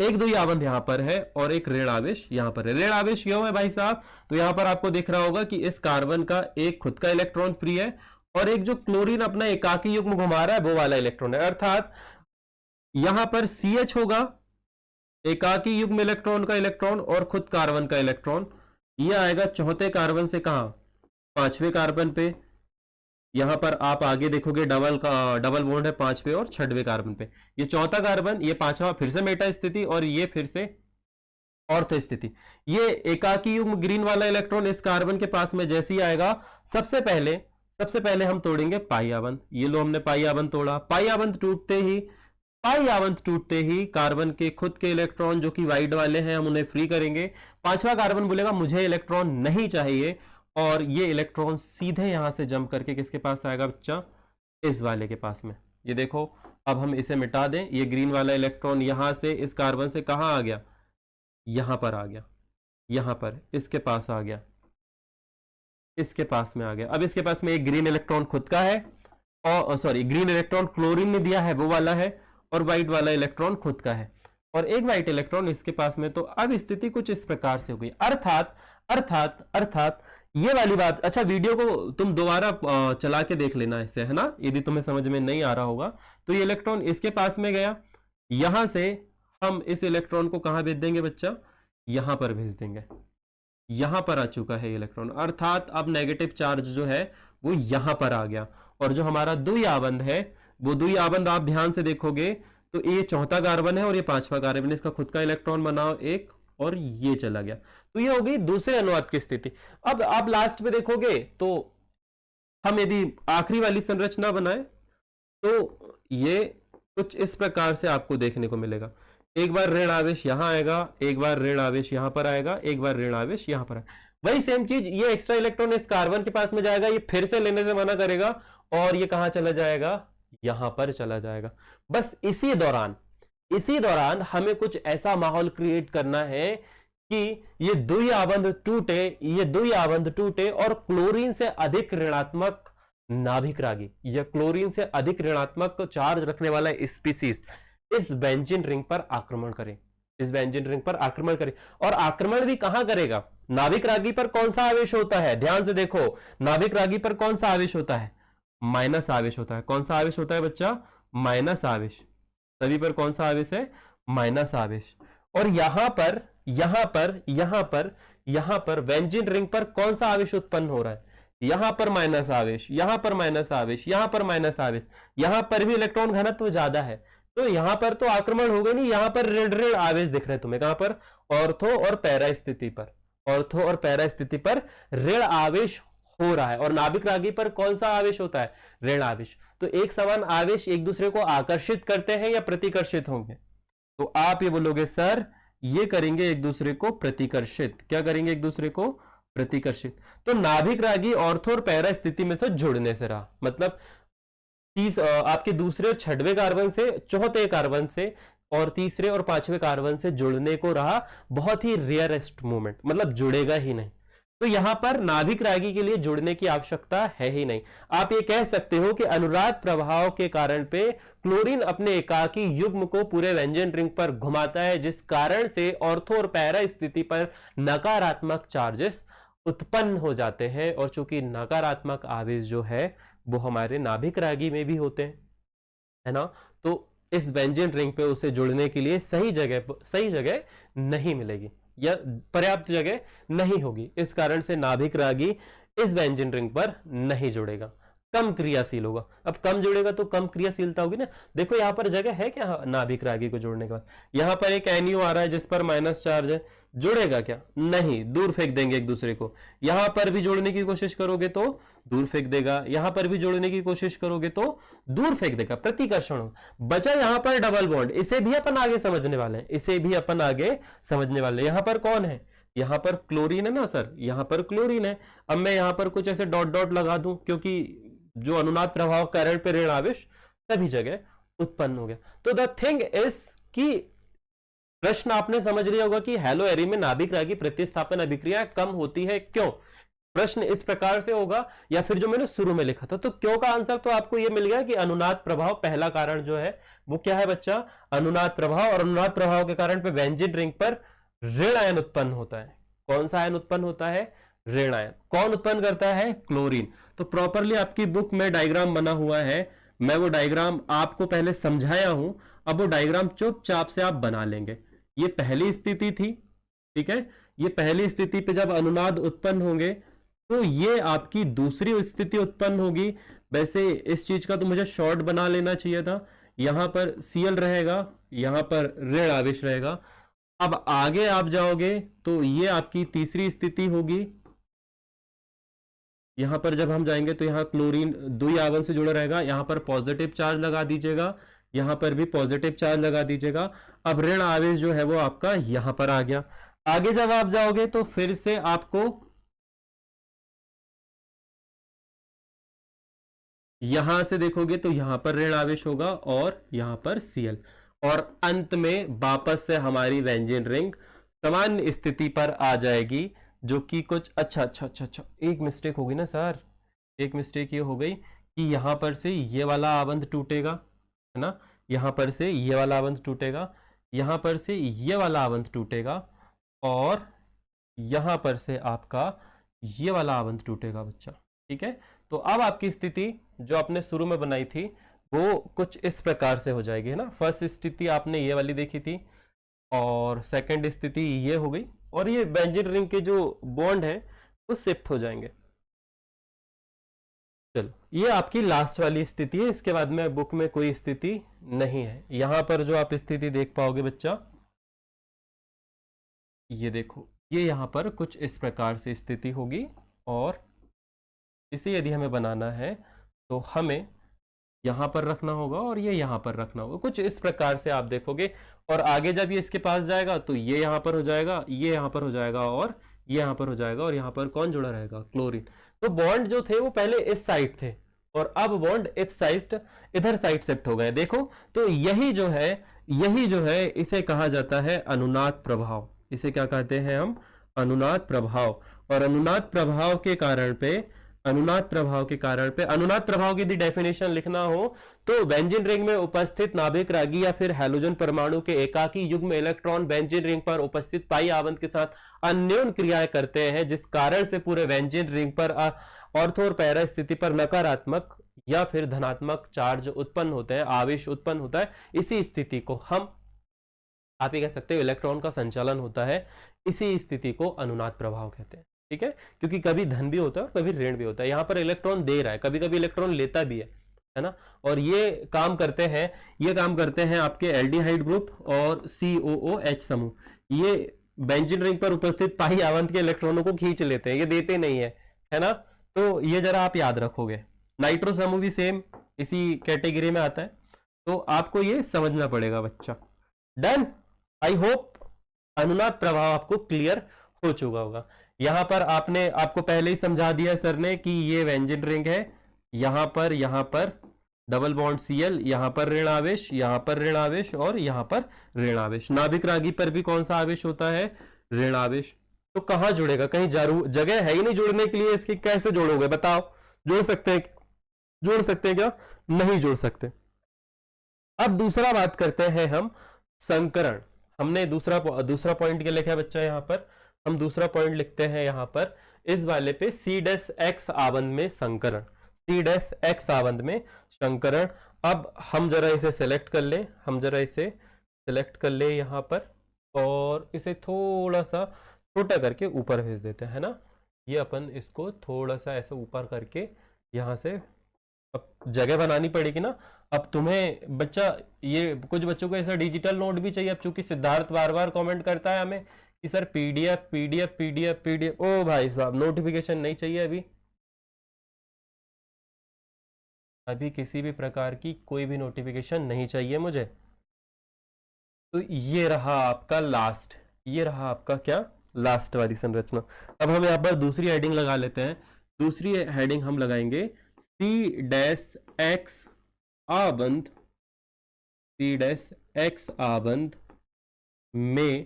एक द्वि आबंध यहां पर है, और एक ऋण आवेश यहां पर है। ऋण आवेश क्यों है भाई साहब, तो यहां पर आपको दिख रहा होगा कि इस कार्बन का एक खुद का इलेक्ट्रॉन फ्री है, और एक जो क्लोरीन अपना एकाकी युग्म घुमा रहा है वो वाला इलेक्ट्रॉन है, अर्थात यहां पर CH होगा, एकाकी युग्म इलेक्ट्रॉन का इलेक्ट्रॉन और खुद कार्बन का इलेक्ट्रॉन, ये आएगा चौथे कार्बन से कहां, पांचवें कार्बन पे। यहां पर आप आगे देखोगे डबल बॉन्ड है पांचवें और छठवें कार्बन पे, ये चौथा कार्बन, ये पांचवा फिर से मेटा स्थिति, और ये फिर से ऑर्थो स्थिति। ये एकाकी युग्म ग्रीन वाला इलेक्ट्रॉन इस कार्बन के पास में जैसे ही आएगा, सबसे पहले हम तोड़ेंगे पाई आवंत। ये लो हमने पाई आवंत तोड़ा, पाई आवंत टूटते ही कार्बन के खुद के इलेक्ट्रॉन जो कि वाइड वाले हैं हम उन्हें फ्री करेंगे। पांचवा कार्बन बोलेगा मुझे इलेक्ट्रॉन नहीं चाहिए, और ये इलेक्ट्रॉन सीधे यहां से जंप करके किसके पास आएगा बच्चा, इस वाले के पास में। ये देखो अब हम इसे मिटा दें, ये ग्रीन वाला इलेक्ट्रॉन यहां से इस कार्बन से कहां आ गया, यहां पर आ गया, यहां पर इसके पास आ गया, इसके पास में आ गया। अब इसके पास में एक ग्रीन इलेक्ट्रॉन खुद का है, और सॉरी ग्रीन इलेक्ट्रॉन क्लोरीन ने दिया है वो वाला है, और व्हाइट वाला इलेक्ट्रॉन खुद का है, और एक व्हाइट इलेक्ट्रॉन इसके पास में। तो अब स्थिति कुछ इस प्रकार से हो गई, अर्थात ये वाली बात। अच्छा वीडियो को तुम दोबारा चला के देख लेना इसे, है ना, यदि तुम्हें समझ में नहीं आ रहा होगा। तो ये इलेक्ट्रॉन इसके पास में गया, यहां से हम इस इलेक्ट्रॉन को कहां भेज देंगे बच्चा, यहां पर भेज देंगे, यहां पर आ चुका है इलेक्ट्रॉन, अर्थात अब नेगेटिव चार्ज जो है वो यहां पर आ गया। और जो हमारा द्वि आबंध है, वो द्वि आबंध आप ध्यान से देखोगे तो ये चौथा कार्बन है और ये पांचवा कार्बन, इसका खुद का इलेक्ट्रॉन बनाओ एक, और ये चला गया। तो ये हो गई दूसरे अनुवाद की स्थिति। अब आप लास्ट में देखोगे तो हम यदि आखिरी वाली संरचना बनाए तो ये कुछ इस प्रकार से आपको देखने को मिलेगा। एक बार ऋण आवेश यहां आएगा, एक बार ऋण आवेश यहां पर आएगा, एक बार ऋण आवेश यहां पर आएगा। वही सेम चीज, ये एक्स्ट्रा इलेक्ट्रॉन इस कार्बन के पास में जाएगा, ये फिर से लेने से मना करेगा, और ये कहां चला जाएगा, यहां पर चला जाएगा। बस इसी दौरान हमें कुछ ऐसा माहौल क्रिएट करना है कि ये द्वि आबंध टूटे और क्लोरीन से अधिक ऋणात्मक नाभिक रागी या क्लोरीन से अधिक ऋणात्मक चार्ज रखने वाला स्पीसीज इस बेंजीन रिंग पर आक्रमण करें। इस व्यंजन रिंग पर आक्रमण करे, और आक्रमण भी कहां करेगा? नाभिक रागी पर कौन सा आवेश होता है? ध्यान से देखो, नाभिक रागी पर कौन सा आवेश होता है? माइनस आवेश होता है। कौन सा आवेश होता है बच्चा? माइनस आवेश। सभी पर कौन सा आवेश है? माइनस आवेश। और यहां पर व्यंजन रिंग पर कौन सा आवेश उत्पन्न हो रहा है? यहां पर माइनस आवेश, यहां पर माइनस आवेश, यहां पर माइनस आवेश, यहां पर भी इलेक्ट्रॉन घनत्व ज्यादा है, तो यहां पर तो आक्रमण होगा नहीं, यहां पर ऋण ऋण आवेश दिख रहे हैं तुम्हें। कहां पर? ऑर्थो और पैरा स्थिति पर, ऑर्थो और पैरा स्थिति पर ऋण आवेश हो रहा है। और नाभिक रागी पर कौन सा आवेश होता है? ऋण आवेश। तो एक समान आवेश एक दूसरे को आकर्षित करते हैं या प्रतिकर्षित होंगे? तो आप ये बोलोगे सर ये करेंगे एक दूसरे को प्रतिकर्षित। क्या करेंगे? एक दूसरे को प्रतिकर्षित। तो नाभिक रागी ऑर्थो और पैरा स्थिति में से जुड़ने से रहा, मतलब आपके दूसरे और छठवें कार्बन से चौथे कार्बन से और तीसरे और पांचवें कार्बन से जुड़ने को रहा, बहुत ही रेयरेस्ट मूवमेंट, मतलब जुड़ेगा ही नहीं। तो यहां पर नाभिक रागी के लिए जुड़ने की आवश्यकता है ही नहीं। आप ये कह सकते हो कि अनुनाद प्रभाव के कारण पे क्लोरीन अपने एकाकी युग्म को पूरे व्यंजन रिंग पर घुमाता है, जिस कारण से ऑर्थो और पैरा स्थिति पर नकारात्मक चार्जेस उत्पन्न हो जाते हैं। और चूंकि नकारात्मक आवेश जो है वो हमारे नाभिक रागी में भी होते हैं, है ना, तो इस व्यंजन रिंग पे उसे जुड़ने के लिए सही जगह नहीं मिलेगी या पर्याप्त जगह नहीं होगी। इस कारण से नाभिक रागी इस व्यंजन रिंग पर नहीं जुड़ेगा, कम क्रियाशील होगा। अब कम जुड़ेगा तो कम क्रियाशीलता होगी ना। देखो यहां पर जगह है क्या नाभिक रागी को जोड़ने के बाद? यहां पर एक एनयू आ रहा है जिस पर माइनस चार्ज है, जुड़ेगा क्या? नहीं, दूर फेंक देंगे एक दूसरे को। यहां पर भी जोड़ने की कोशिश करोगे तो दूर फेंक देगा, यहां पर भी जोड़ने की कोशिश करोगे तो दूर फेंक देगा, प्रतिकर्षण हो। बचा यहां पर डबल बॉन्ड, इसे भी अपन आगे समझने वाले हैं, इसे भी अपन आगे समझने वाले हैं। यहां पर कौन है? यहां पर क्लोरीन है ना सर, यहां पर क्लोरीन है। अब मैं यहां पर कुछ ऐसे डॉट डॉट लगा दूं, क्योंकि जो अनुनाद प्रभाव कारण पे ऋण आवेश सभी जगह उत्पन्न हो गया। तो द थिंग इज कि प्रश्न आपने समझ लिया होगा कि हेलो एरी में नाभिक रागी प्रतिस्थापन अभिक्रिया कम होती है, क्यों? प्रश्न इस प्रकार से होगा, या फिर जो मैंने शुरू में लिखा था। तो क्यों का आंसर तो आपको यह मिल गया कि अनुनाद प्रभाव पहला कारण जो है वो क्या है बच्चा? अनुनाद प्रभाव। और अनुनाद प्रभाव के कारण पे व्यंजन रिंग पर ऋण आयन उत्पन्न होता है। कौन सा आयन उत्पन्न होता है? ऋण आयन। कौन उत्पन्न करता है? क्लोरीन। तो प्रॉपरली आपकी बुक में डायग्राम बना हुआ है, मैं वो डायग्राम आपको पहले समझाया हूं, अब वो डायग्राम चुपचाप से आप बना लेंगे। ये पहली स्थिति थी, ठीक है, ये पहली स्थिति पे जब अनुनाद उत्पन्न होंगे तो ये आपकी दूसरी स्थिति उत्पन्न होगी। वैसे इस चीज का तो मुझे शॉर्ट बना लेना चाहिए था। यहां पर Cl रहेगा, यहां पर ऋण आवेश रहेगा। अब आगे आप जाओगे तो ये आपकी तीसरी स्थिति होगी। यहां पर जब हम जाएंगे तो यहां क्लोरीन द्वि आवन से जुड़ा रहेगा, यहां पर पॉजिटिव चार्ज लगा दीजिएगा, यहां पर भी पॉजिटिव चार्ज लगा दीजिएगा। अब ऋण आवेश जो है वो आपका यहां पर आ गया। आगे जब आप जाओगे तो फिर से आपको यहां से देखोगे तो यहां पर ऋण आवेश होगा और यहां पर Cl, और अंत में वापस से हमारी व्यंजन रिंग सामान्य स्थिति पर आ जाएगी, जो कि कुछ अच्छा एक मिस्टेक होगी ना सर, एक मिस्टेक ये हो गई कि यहां पर से ये वाला आबंध टूटेगा, है ना, यहां पर से ये वाला आबंध टूटेगा, यहां पर से ये वाला आबंध टूटेगा, और यहां पर से आपका ये वाला आबंध टूटेगा बच्चा, ठीक है। तो अब आपकी स्थिति जो आपने शुरू में बनाई थी वो कुछ इस प्रकार से हो जाएगी, है ना। फर्स्ट स्थिति आपने ये वाली देखी थी और सेकंड स्थिति ये हो गई, और ये बेंजीन रिंग के जो बॉन्ड है वो शिफ्ट हो जाएंगे। चलो ये आपकी लास्ट वाली स्थिति है, इसके बाद में बुक में कोई स्थिति नहीं है। यहां पर जो आप स्थिति देख पाओगे बच्चा, ये देखो, ये यहां पर कुछ इस प्रकार से स्थिति होगी, और इसे यदि हमें बनाना है तो हमें यहां पर रखना होगा और ये यहां पर रखना होगा, कुछ इस प्रकार से आप देखोगे। और आगे जब ये इसके पास जाएगा तो ये यहां पर हो जाएगा, ये यहां पर हो जाएगा, और ये यहां पर हो जाएगा, और यहां पर कौन जुड़ा रहेगा? क्लोरीन। तो बॉन्ड जो थे वो पहले इस साइड थे और अब बॉन्ड इस साइड इधर साइड शिफ्ट हो गए, देखो। तो यही जो है इसे कहा जाता है अनुनाद प्रभाव। इसे क्या कहते हैं हम? अनुनाद प्रभाव। और अनुनाद प्रभाव के कारण पे अनुनाद प्रभाव के कारण पे। अनुनाद प्रभाव की यदि डेफिनेशन लिखना हो तो बेंजीन रिंग में उपस्थित नाभिक रागी या फिर हैलोजन परमाणु के एकाकी युग्म इलेक्ट्रॉन बेंजीन रिंग पर उपस्थित पाई आवंत के साथ अन्योन क्रियाएं करते हैं, जिस कारण से पूरे बेंजीन रिंग पर ऑर्थो और पैरा स्थिति पर नकारात्मक या फिर धनात्मक चार्ज उत्पन्न होते हैं, आवेश उत्पन्न होता है। इसी स्थिति को हम, आप ये कह सकते हो, इलेक्ट्रॉन का संचालन होता है, इसी स्थिति को अनुनाद प्रभाव कहते हैं। ठीक है, क्योंकि कभी धन भी होता है और कभी ऋण भी होता है। यहां पर इलेक्ट्रॉन दे रहा है, कभी कभी इलेक्ट्रॉन लेता भी है ना। और ये काम करते हैं आपके एल्डिहाइड ग्रुप और COOH समूह। ये बेंजीन रिंग पर उपस्थित पाई आवंत के इलेक्ट्रॉनों को खींच लेते हैं, ये देते नहीं है ना। तो ये जरा आप याद रखोगे। नाइट्रो समूह भी सेम इसी कैटेगरी में आता है, तो आपको ये समझना पड़ेगा बच्चा। डन। आई होप अनुनाद प्रभाव आपको क्लियर हो चुका होगा। यहां पर आपको पहले ही समझा दिया सर ने कि ये बेंजीन रिंग है, यहां पर डबल बॉन्ड Cl, यहां पर ऋण आवेश, यहां पर ऋण आवेश और यहां पर ऋण आवेश। नाभिक रागी पर भी कौन सा आवेश होता है? ऋण आवेश। तो कहां जुड़ेगा? कहीं जगह है ही नहीं जुड़ने के लिए, इसकी कैसे जोड़ोगे बताओ? जोड़ सकते हैं क्या? नहीं जोड़ सकते। अब दूसरा बात करते हैं हम संकरण। हमने दूसरा पॉइंट क्या लिखा है बच्चा? यहां पर हम दूसरा पॉइंट लिखते हैं यहां पर इस वाले पे C' आवंत में संकरण। C' आवंत में संकरण। अब हम जरा इसे सेलेक्ट कर ले यहां पर, और इसे थोड़ा सा छोटा करके ऊपर भेज देते हैं ना। ये अपन इसको थोड़ा सा ऐसे ऊपर करके यहां से, अब जगह बनानी पड़ेगी ना। अब तुम्हें बच्चा, ये कुछ बच्चों को ऐसा डिजिटल नोट भी चाहिए। अब चूंकि सिद्धार्थ बार बार कमेंट करता है हमें कि सर PDF। ओ भाई साहब, नोटिफिकेशन नहीं चाहिए अभी किसी भी प्रकार की कोई भी नोटिफिकेशन नहीं चाहिए मुझे। तो ये रहा आपका लास्ट वाली संरचना। अब हम यहाँ पर दूसरी हेडिंग लगा लेते हैं। दूसरी हेडिंग हम लगाएंगे C' आवंत में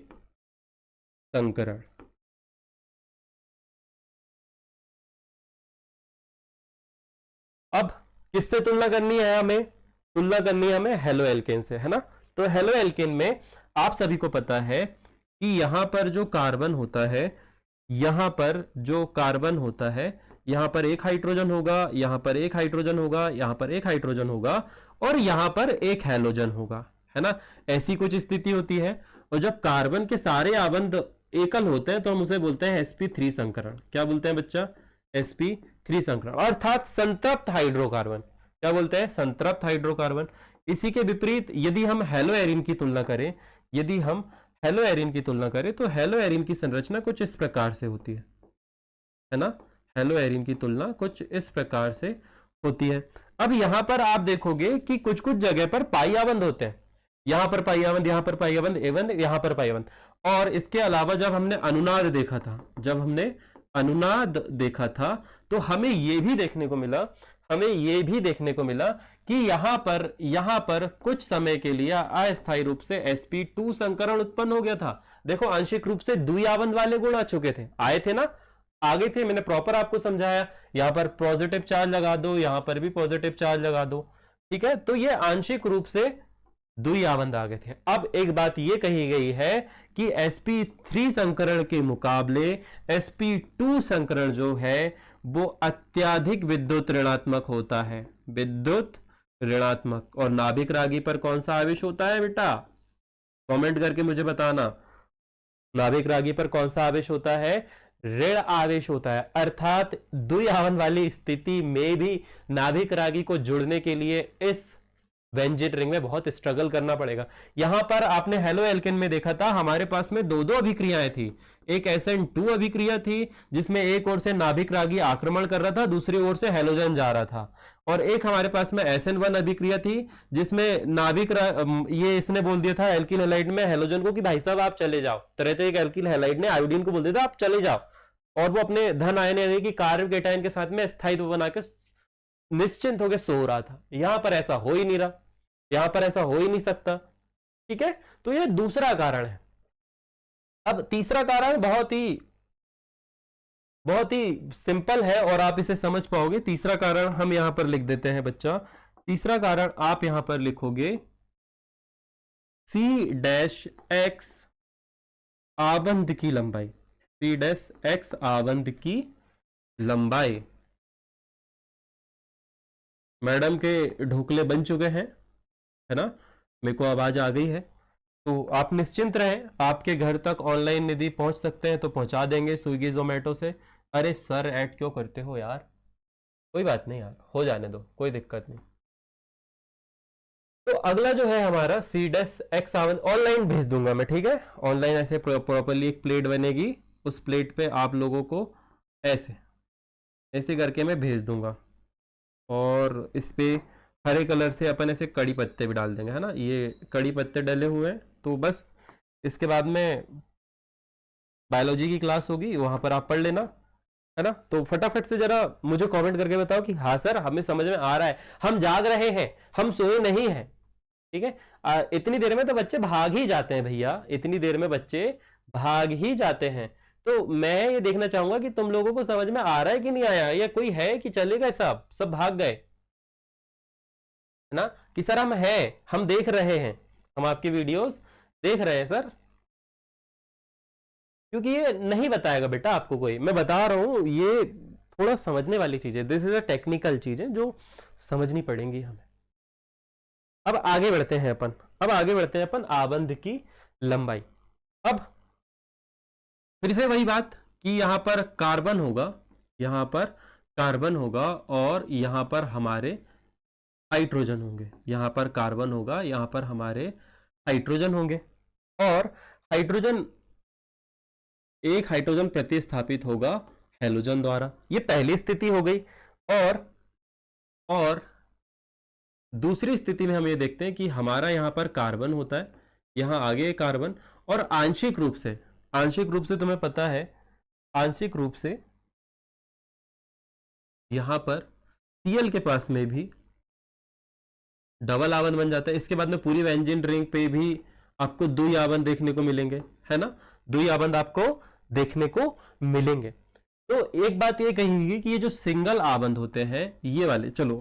संकरण। अब किससे तुलना करनी है हमें? तुलना करनी है हमें हेलो एल्केन से, है ना। तो हेलो एल्केन में आप सभी को पता है कि यहां पर जो कार्बन होता है, यहां पर एक हाइड्रोजन होगा, यहां पर एक हाइड्रोजन होगा, यहां पर एक हाइड्रोजन होगा और यहां पर एक हैलोजन होगा, है ना। ऐसी कुछ स्थिति होती है। और जब कार्बन के सारे आवंत एकल होते हैं तो हम उसे बोलते हैं sp3 संकरण। क्या बोलते हैं बच्चा? sp3 संकरण, अर्थात संतृप्त हाइड्रोकार्बन। क्या बोलते हैं? संतृप्त हाइड्रोकार्बन। इसी के विपरीत यदि हम हेलो एरिन की तुलना करें, तो हेलो एरिन की संरचना कुछ इस प्रकार से होती है ना। हेलो एरिन की तुलना कुछ इस प्रकार से होती है। अब यहां पर आप देखोगे कि कुछ कुछ जगह पर पाई आवंत होते हैं। यहां पर पाई आवंत, यहां पर पाई आवंत, यहां पर पाई आवंत। और इसके अलावा जब हमने अनुनाद देखा था तो हमें यह भी देखने को मिला कि यहां पर कुछ समय के लिए अस्थायी रूप से sp2 संकरण उत्पन्न हो गया था। देखो, आंशिक रूप से द्विआवंत वाले गुण आ चुके थे, आए थे ना, आगे थे। मैंने प्रॉपर आपको समझाया। यहां पर पॉजिटिव चार्ज लगा दो, यहां पर भी पॉजिटिव चार्ज लगा दो, ठीक है। तो ये आंशिक रूप से द्विआवंत आ गए थे। अब एक बात ये कही गई है कि sp3 संकरण के मुकाबले sp2 संकरण जो है वो अत्यधिक विद्युत ऋणात्मक होता है, विद्युत ऋणात्मक। और नाभिक रागी पर कौन सा आवेश होता है बेटा? कमेंट करके मुझे बताना। नाभिक रागी पर कौन सा आवेश होता है? ऋण आवेश होता है। अर्थात द्विआवंत वाली स्थिति में भी नाभिक रागी को जुड़ने के लिए इस बेंजीन रिंग में बहुत स्ट्रगल करना पड़ेगा। यहां पर आपने हेलो एल्केन में देखा था, हमारे पास में दो अभिक्रियाएं थी। एक SN2 अभिक्रिया थी जिसमें एक ओर से नाभिक रागी आक्रमण कर रहा था, दूसरी ओर से हेलोजन जा रहा था। और एक हमारे पास में SN1 अभिक्रिया थी जिसमें ये इसने बोल दिया था एल्किल हैलाइड में हेलोजन को कि भाई साहब आप चले जाओ। तरह एक एल्किल हैलाइड ने आयोडीन को बोल दिया था आप चले जाओ, और वो अपने धन आयन यानी कि कार्ब केटायन के साथ में स्थायित्व बना के निश्चिंत होकर सो रहा था। यहां पर ऐसा हो ही नहीं रहा, यहां पर ऐसा हो ही नहीं सकता, ठीक है। तो ये दूसरा कारण है। अब तीसरा कारण बहुत ही बहुत ही सिंपल है और आप इसे समझ पाओगे। तीसरा कारण हम यहां पर लिख देते हैं बच्चा। तीसरा कारण आप यहां पर लिखोगे सी डैश एक्स आबंद की लंबाई, सी डैश एक्स आबंद की लंबाई। मैडम के ढोकले बन चुके हैं, है ना, मेरे को आवाज आ गई है। तो आप निश्चिंत रहें, आपके घर तक ऑनलाइन निधि पहुंच सकते हैं तो पहुंचा देंगे स्विगी जोमेटो से। अरे सर ऐड क्यों करते हो यार, कोई बात नहीं यार, हो जाने दो, कोई दिक्कत नहीं। तो अगला जो है हमारा सी डैश एक्स आवन ऑनलाइन भेज दूंगा मैं, ठीक है। ऑनलाइन ऐसे प्रॉपरली एक प्लेट बनेगी, उस प्लेट पे आप लोगों को ऐसे ऐसे करके मैं भेज दूंगा। और इस पे हरे कलर से अपन ऐसे कड़ी पत्ते भी डाल देंगे, है ना, ये कड़ी पत्ते डले हुए हैं। तो बस इसके बाद में बायोलॉजी की क्लास होगी, वहां पर आप पढ़ लेना, है ना। तो फटाफट से जरा मुझे कमेंट करके बताओ कि हाँ सर हमें समझ में आ रहा है, हम जाग रहे हैं, हम सोए नहीं हैं, ठीक है। इतनी देर में तो बच्चे भाग ही जाते हैं भैया, इतनी देर में बच्चे भाग ही जाते हैं। तो मैं ये देखना चाहूंगा कि तुम लोगों को समझ में आ रहा है कि नहीं आया, या कोई है कि चलेगा सब भाग गए, है ना, कि सर हम हैं, हम देख रहे हैं, हम आपकी वीडियोस देख रहे हैं सर। क्योंकि ये नहीं बताएगा बेटा आपको कोई, मैं बता रहा हूं, ये थोड़ा समझने वाली चीज है, दिस इज अ टेक्निकल चीज है जो समझनी पड़ेंगी हमें। अब आगे बढ़ते हैं अपन, अब आगे बढ़ते हैं अपन आबंध की लंबाई। अब फिर से वही बात कि यहां पर कार्बन होगा, यहां पर कार्बन होगा और यहां पर हमारे हाइड्रोजन होंगे, यहां पर कार्बन होगा, यहां पर हमारे हाइड्रोजन होंगे। और हाइड्रोजन, एक हाइड्रोजन प्रतिस्थापित होगा हेलोजन द्वारा, ये पहली स्थिति हो गई। और दूसरी स्थिति में हम ये देखते हैं कि हमारा यहां पर कार्बन होता है, यहां आगे कार्बन, और आंशिक रूप से तुम्हें पता है, आंशिक रूप से यहां पर Cl के पास में भी डबल आवन बन जाता है। इसके बाद में पूरी व्यंजन रिंग पे भी आपको द्वि आवन देखने को मिलेंगे, है ना, द्वि आवन आपको देखने को मिलेंगे। तो एक बात ये कही कि ये जो सिंगल आबंध होते हैं ये वाले, चलो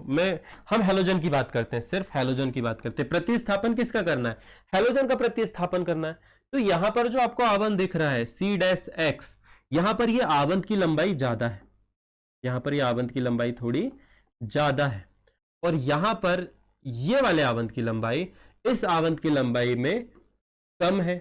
हम हेलोजन की बात करते हैं, सिर्फ हेलोजन की बात करते हैं। प्रतिस्थापन किसका करना है, हेलोजन का प्रतिस्थापन करना है। तो यहां पर जो आपको आबंध दिख रहा है सी डैश एक्स, यहां पर ये आबंध की लंबाई ज्यादा है, यहां पर ये आबंध की लंबाई थोड़ी ज्यादा है, और यहां पर ये वाले आबंध की लंबाई इस आबंध की लंबाई में कम है।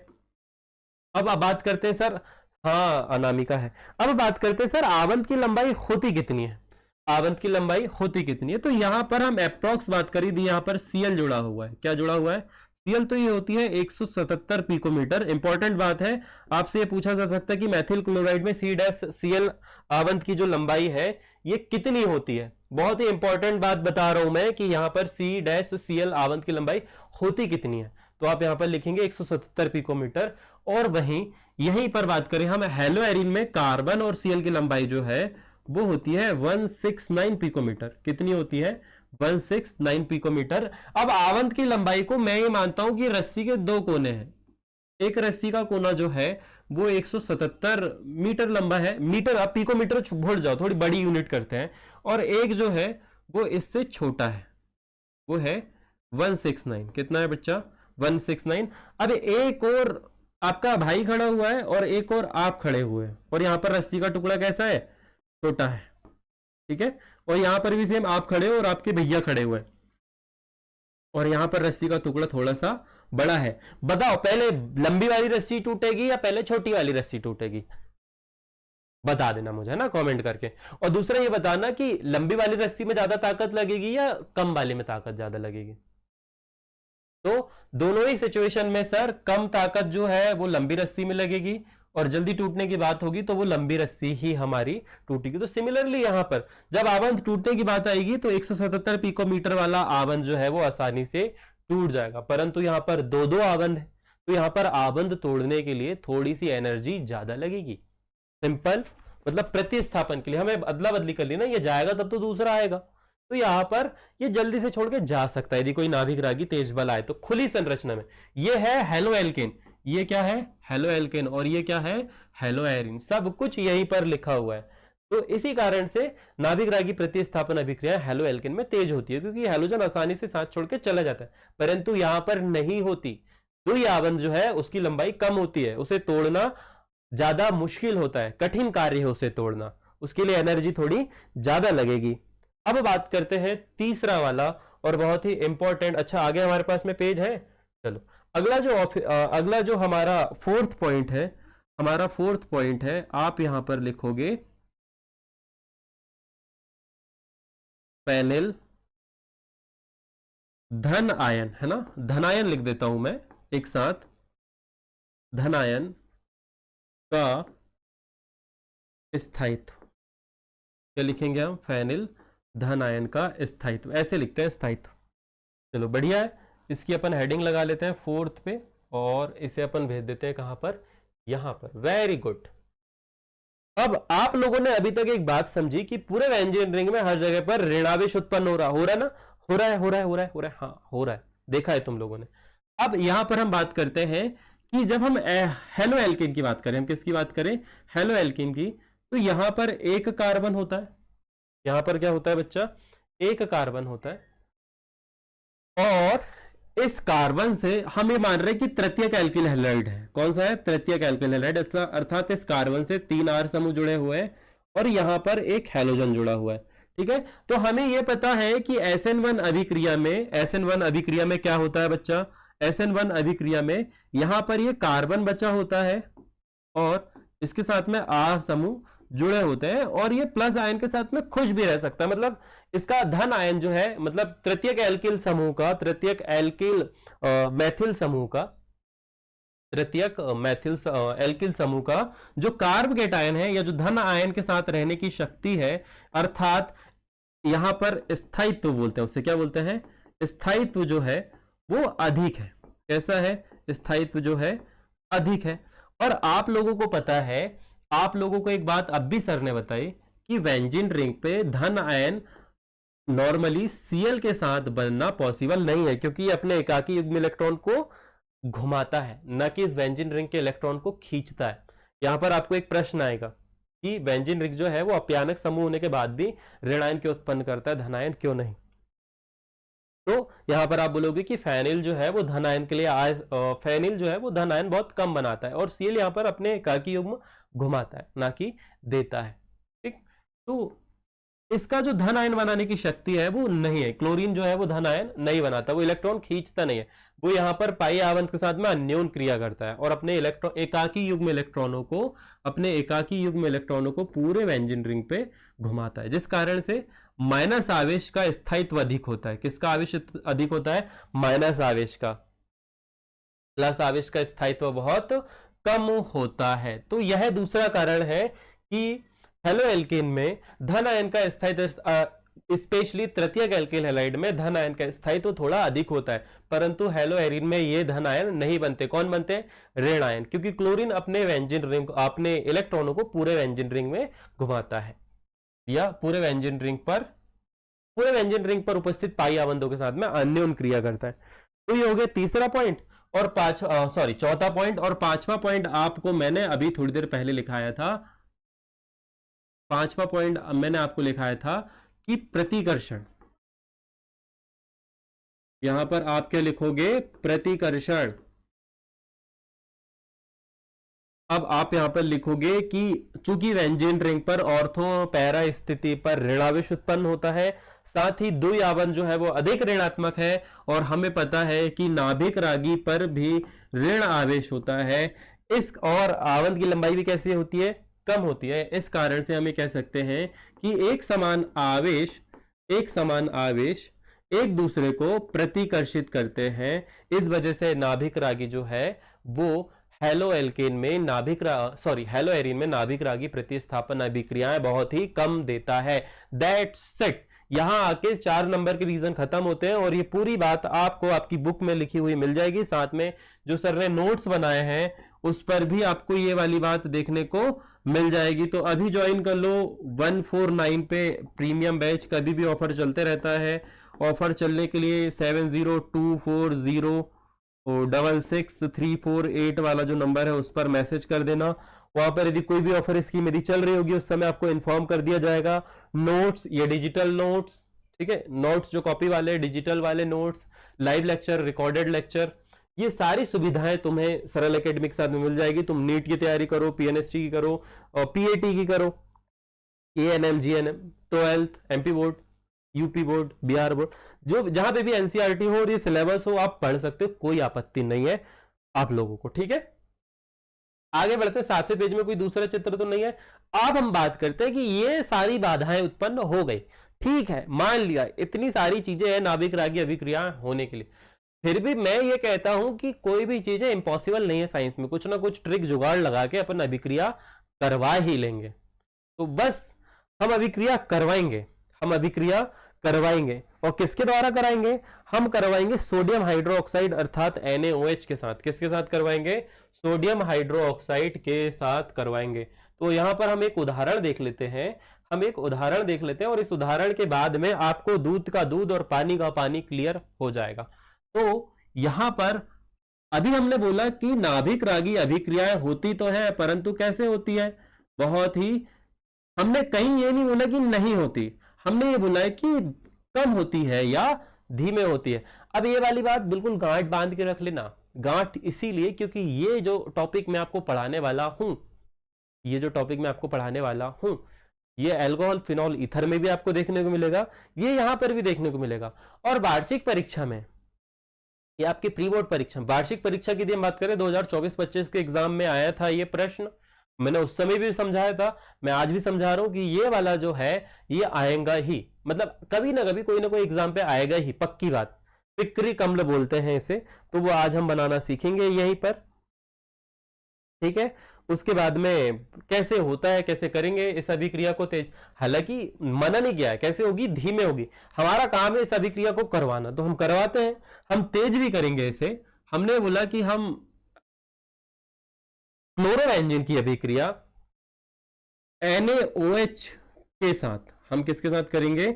अब बात करते हैं सर, हाँ अनामिका है, अब बात करते हैं सर आबंध की लंबाई होती कितनी है, आबंध की लंबाई होती कितनी है। तो यहां पर हम एप्रोक्स बात करी थी, यहां पर Cl जुड़ा हुआ है, क्या जुड़ा हुआ है, Cl, तो ये होती है 177 पिकोमीटर। इंपॉर्टेंट बात है, आपसे ये पूछा जा सकता है कि मैथिल क्लोराइड में C-Cl आबंध की जो लंबाई है ये कितनी होती है। बहुत ही इंपॉर्टेंट बात बता रहा हूं मैं कि यहां पर C-Cl आबंध की लंबाई होती कितनी है, तो आप यहां पर लिखेंगे 177 पिकोमीटर। और वहीं यहीं पर बात करें हम हेलो एरिन में कार्बन और Cl की लंबाई जो है वो होती है 169 पिकोमीटर। कितनी होती है, 169 पिकोमीटर। अब आबंध की लंबाई को मैं ये मानता हूं कि रस्सी के दो कोने हैं, एक रस्सी का कोना जो है वो 177 मीटर लंबा है, मीटर, आप पिकोमीटर भूल जाओ, थोड़ी बड़ी यूनिट करते हैं, और एक जो है वो इससे छोटा है, वो है 169। कितना है बच्चा, 169। अब एक और आपका भाई खड़ा हुआ है और एक और आप खड़े हुए हैं, और यहां पर रस्सी का टुकड़ा कैसा है, छोटा है, ठीक है। और यहां पर भी सेम आप खड़े हो और आपके भैया खड़े हुए हैं, और यहां पर रस्सी का टुकड़ा थोड़ा सा बड़ा है। बताओ पहले लंबी वाली रस्सी टूटेगी या पहले छोटी वाली रस्सी टूटेगी, बता देना मुझे, है ना, कमेंट करके। और दूसरा ये बताना कि लंबी वाली रस्सी में ज्यादा ताकत लगेगी या कम वाले में ताकत ज्यादा लगेगी। तो दोनों ही सिचुएशन में सर कम ताकत जो है वो लंबी रस्सी में लगेगी, और जल्दी टूटने की बात होगी तो वो लंबी रस्सी ही हमारी टूटेगी। तो सिमिलरली यहां पर जब आबंध टूटने की बात आएगी तो 177 पिकोमीटर वाला आबंध जो है वो आसानी से टूट जाएगा, परंतु यहां पर दो दो आबंध है, तो यहां पर आबंध तोड़ने के लिए थोड़ी सी एनर्जी ज्यादा लगेगी। सिंपल, मतलब प्रतिस्थापन के लिए हमें अदला बदली कर ली ना, ये जाएगा तब तो दूसरा आएगा, तो यहां पर ये जल्दी से छोड़ के जा सकता है यदि कोई नाभिक रागी तेज बल आए तो। खुली संरचना में ये है हेलो एल्केन, ये क्या है, हेलो एल्केन, और ये क्या है, हेलो एरिन, सब कुछ यहीं पर लिखा हुआ है। तो इसी कारण से नाभिक रागी प्रतिस्थापन अभिक्रिया हैलो एल्केन में तेज होती है, क्योंकि हैलोजन आसानी से साथ छोड़ के चला जाता है, परंतु यहां पर नहीं होती। द्वि आवंत जो है उसकी लंबाई कम होती है, उसे तोड़ना ज्यादा मुश्किल होता है, कठिन कार्य है उसे तोड़ना, उसके लिए एनर्जी थोड़ी ज्यादा लगेगी। अब बात करते हैं तीसरा वाला और बहुत ही इंपॉर्टेंट। अच्छा, आगे हमारे पास में पेज है, चलो अगला जो हमारा फोर्थ पॉइंट है, हमारा फोर्थ पॉइंट है, आप यहां पर लिखोगे फेनिल धन आयन, है ना, धनायन लिख देता हूं मैं एक साथ, धनायन का स्थायित्व। क्या लिखेंगे हम? फेनिल धन आयन का स्थायित्व, ऐसे लिखते हैं स्थायित्व। चलो बढ़िया है, इसकी अपन हेडिंग लगा लेते हैं फोर्थ पे और इसे अपन भेज देते हैं कहां पर? यहां पर। Very good. अब आप लोगों ने अभी तक एक बात समझी कि पूरे व्यंजन रिंग में हर जगह पर ऋणावेश उत्पन्न हो रहा है ना, हो रहा है, हाँ हो रहा है, देखा है तुम लोगों ने। अब यहां पर हम बात करते हैं कि जब हम हेलो एल्केन की बात करें, हम किसकी बात करें? हेलो एल्केन की, तो यहां पर एक कार्बन होता है, यहां पर क्या होता है बच्चा? एक कार्बन होता है, और इस कार्बन से हम ये मान रहे हैं कि तृतीयक एल्किल हैलाइड है। कौन सा है? तृतीयक एल्किल हैलाइड, अर्थात इस कार्बन से 3 R समूह जुड़े हुए हैं और यहां पर एक हैलोजन जुड़ा हुआ है। ठीक है, तो हमें यह पता है कि SN1 अभिक्रिया में क्या होता है बच्चा? SN1 अभिक्रिया में यहां पर ये कार्बन बचा होता है और इसके साथ में R समूह जुड़े होते हैं, और ये प्लस आयन के साथ में खुश भी रह सकता है। मतलब इसका धन आयन जो है, मतलब तृतीयक एल्किल समूह का, तृतीयक एल्किल मैथिल समूह का, तृतीयक मैथिल एल्किल समूह का जो कार्ब केटायन है या जो धन आयन के साथ रहने की शक्ति है, अर्थात यहां पर स्थायित्व बोलते हैं, उसे क्या बोलते हैं? स्थायित्व जो है वो अधिक है। कैसा है? स्थायित्व जो है अधिक है। और आप लोगों को पता है, आप लोगों को एक बात अब भी सर ने बताई कि वेंजिन रिंग पे धन आयन नॉर्मली Cl के साथ बनना पॉसिबल नहीं है, क्योंकि ये अपने एकाकी युग्म इलेक्ट्रॉन को घुमाता है, न कि इस वेंजिन रिंग के इलेक्ट्रॉन को खींचता है। यहां पर आपको एक प्रश्न आएगा कि वेंजिन रिंग जो है वो अपयानक समूह होने के बाद भी ऋणायन क्यों उत्पन्न करता है, धनायन क्यों नहीं? तो यहां पर आप बोलोगे कि फेनिल जो है वो धनायन के लिए फेनिल जो है वो धनायन बहुत कम बनाता है, और Cl यहां पर अपने एकाकी युग्म घुमाता है, ना कि देता है। ठीक, तो इसका जो धन आयन बनाने की शक्ति है वो नहीं है। क्लोरीन जो है वो धन आयन नहीं बनाता, वो इलेक्ट्रॉन खींचता नहीं है, वो यहां पर पाई आवंत के साथ में अन्योन क्रिया करता है और अपने एकाकी युग्म इलेक्ट्रॉनों को पूरे वेंजिन रिंग पे घुमाता है, जिस कारण से माइनस आवेश का स्थायित्व अधिक होता है। किसका आवेश अधिक होता है? माइनस आवेश का। प्लस आवेश का स्थायित्व बहुत कम होता है। तो यह दूसरा कारण है कि हेलो एल्केन में धन आयन का स्थायित्व, स्पेशली तृतीयक एल्किल हैलाइड में धन आयन का स्थायित्व थोड़ा अधिक होता है, परंतु हेलो एरिन में ये धन आयन नहीं बनते। कौन बनते हैं? ऋण आयन, क्योंकि क्लोरीन अपने वेंजिन रिंग, अपने इलेक्ट्रॉनों को पूरे वेंजिन रिंग में घुमाता है, या पूरे वेंजिन रिंग पर उपस्थित पाई आवंतों के साथ में अन्योन क्रिया करता है। तो ये हो गया तीसरा पॉइंट, और चौथा पॉइंट। और पांचवा पॉइंट आपको मैंने अभी थोड़ी देर पहले लिखाया था। पांचवा पॉइंट मैंने आपको लिखाया था कि प्रतिकर्षण। यहां पर आप क्या लिखोगे? प्रतिकर्षण। अब आप यहां पर लिखोगे कि चूंकि वेंजिन रिंग पर ऑर्थो पैरा स्थिति पर ऋणावेश उत्पन्न होता है, साथ ही द्वि आवंत जो है वो अधिक ऋणात्मक है, और हमें पता है कि नाभिक रागी पर भी ऋण आवेश होता है। इस और आवंत की लंबाई भी कैसी होती है? कम होती है। इस कारण से हमें कह सकते हैं कि एक समान आवेश एक दूसरे को प्रतिकर्षित करते हैं। इस वजह से नाभिक रागी जो है वो हेलो एल्केन में हेलो एरिन में नाभिक रागी प्रतिस्थापन अभिक्रियाएं बहुत ही कम देता है। That's it. यहां आके 4 नंबर के रीजन खत्म होते हैं, और ये पूरी बात आपको आपकी बुक में लिखी हुई मिल जाएगी। साथ में जो सर ने नोट्स बनाए हैं उस पर भी आपको ये वाली बात देखने को मिल जाएगी। तो अभी ज्वाइन कर लो 149 पे प्रीमियम बैच, कभी भी ऑफर चलते रहता है। ऑफर चलने के लिए 7024066348 वाला जो नंबर है उस पर मैसेज कर देना, वहां पर यदि कोई भी ऑफर स्कीम यदि चल रही होगी उस समय आपको इन्फॉर्म कर दिया जाएगा। नोट्स, ये डिजिटल नोट्स, ठीक है, नोट्स जो कॉपी वाले, डिजिटल वाले notes, live lecture, recorded lecture, ये सारी सुविधाएं तुम्हें सरल एकेडमी के साथ में मिल जाएगी। तुम नीट की तैयारी करो, पीएनएसटी की करो और पीएटी की करो, ANM, GNM, 12th, MP board, UP board, Bihar board, जो जहां पे भी एनसीईआरटी हो और ये सिलेबस हो आप पढ़ सकते हो, कोई आपत्ति नहीं है आप लोगों को। ठीक है, आगे बढ़ते हैं। 7वें पेज में कोई दूसरा चित्र तो नहीं है। अब हम बात करते हैं कि ये सारी बाधाएं उत्पन्न हो गई, ठीक है, मान लिया इतनी सारी चीजें हैं नाभिक रागी अभिक्रिया होने के लिए, फिर भी मैं ये कहता हूं कि कोई भी चीजें इंपॉसिबल नहीं है साइंस में, कुछ ना कुछ ट्रिक जुगाड़ लगा के अपन अभिक्रिया करवा ही लेंगे। तो बस हम अभिक्रिया करवाएंगे, हम अभिक्रिया करवाएंगे और किसके द्वारा कराएंगे? हम करवाएंगे सोडियम हाइड्रोक्साइड अर्थात NaOH के साथ। किसके साथ करवाएंगे? सोडियम हाइड्रोक्साइड के साथ करवाएंगे। तो यहां पर हम एक उदाहरण देख लेते हैं, हम एक उदाहरण देख लेते हैं और इस उदाहरण के बाद में आपको दूध का दूध और पानी का पानी क्लियर हो जाएगा। तो यहां पर अभी हमने बोला कि नाभिक रागी अभिक्रियाएं होती तो है, परंतु कैसे होती है? बहुत ही, हमने कहीं ये नहीं बोला कि नहीं होती, हमने ये बोला है कि कम होती है या धीमे होती है। अब ये वाली बात बिल्कुल गांठ बांध के रख लेना, गांठ इसीलिए क्योंकि ये जो टॉपिक मैं आपको पढ़ाने वाला हूं, ये जो टॉपिक मैं आपको पढ़ाने वाला हूं, ये अल्कोहल फिनॉल ईथर में भी आपको देखने को मिलेगा, ये यहां पर भी देखने को मिलेगा। और वार्षिक परीक्षा में, ये आपकी प्री बोर्ड परीक्षा, वार्षिक परीक्षा की हम बात करें 2024-25 के एग्जाम में आया था ये प्रश्न, मैंने उस समय भी समझाया था, मैं आज भी समझा रहा हूं कि ये वाला जो है ये आएगा ही, मतलब कभी ना कभी कोई ना कोई एग्जाम पे आएगा ही, पक्की बात। फिक्री कम्ल बोलते हैं इसे, तो वो आज हम बनाना सीखेंगे यहीं पर, ठीक है। उसके बाद में कैसे होता है, कैसे करेंगे इस अभिक्रिया को तेज, हालांकि मना नहीं किया है, कैसे होगी? धीमे होगी। हमारा काम है इस अभिक्रिया को करवाना, तो हम करवाते हैं, हम तेज भी करेंगे इसे। हमने बोला कि हम क्लोरोबेंजीन की अभिक्रिया NaOH के साथ, हम किसके साथ करेंगे?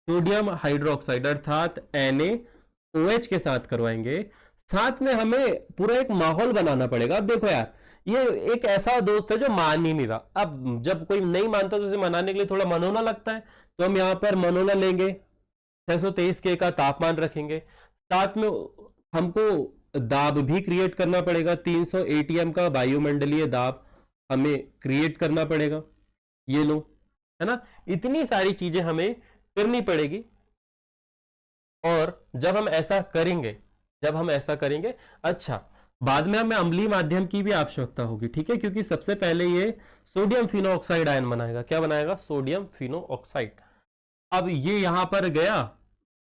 सोडियम हाइड्रोक्साइड अर्थात NaOH के साथ करवाएंगे। साथ में हमें पूरा एक माहौल बनाना पड़ेगा। अब देखो यार, ये एक ऐसा दोस्त है जो मान ही नहीं रहा, अब जब कोई नहीं मानता तो उसे मनाने के लिए थोड़ा मनोना लगता है, तो हम यहां पर मनोना लेंगे, 623 K का तापमान रखेंगे, साथ में हमको दाब भी क्रिएट करना पड़ेगा, 300 ATM का वायुमंडलीय दाब हमें क्रिएट करना पड़ेगा, ये लो, है ना, इतनी सारी चीजें हमें करनी पड़ेगी। और जब हम ऐसा करेंगे, जब हम ऐसा करेंगे, अच्छा बाद में हमें अम्लीय माध्यम की भी आवश्यकता होगी, ठीक है, क्योंकि सबसे पहले ये सोडियम फिनोऑक्साइड आयन बनाएगा। क्या बनाएगा? सोडियम फिनोऑक्साइड। अब ये यहां पर गया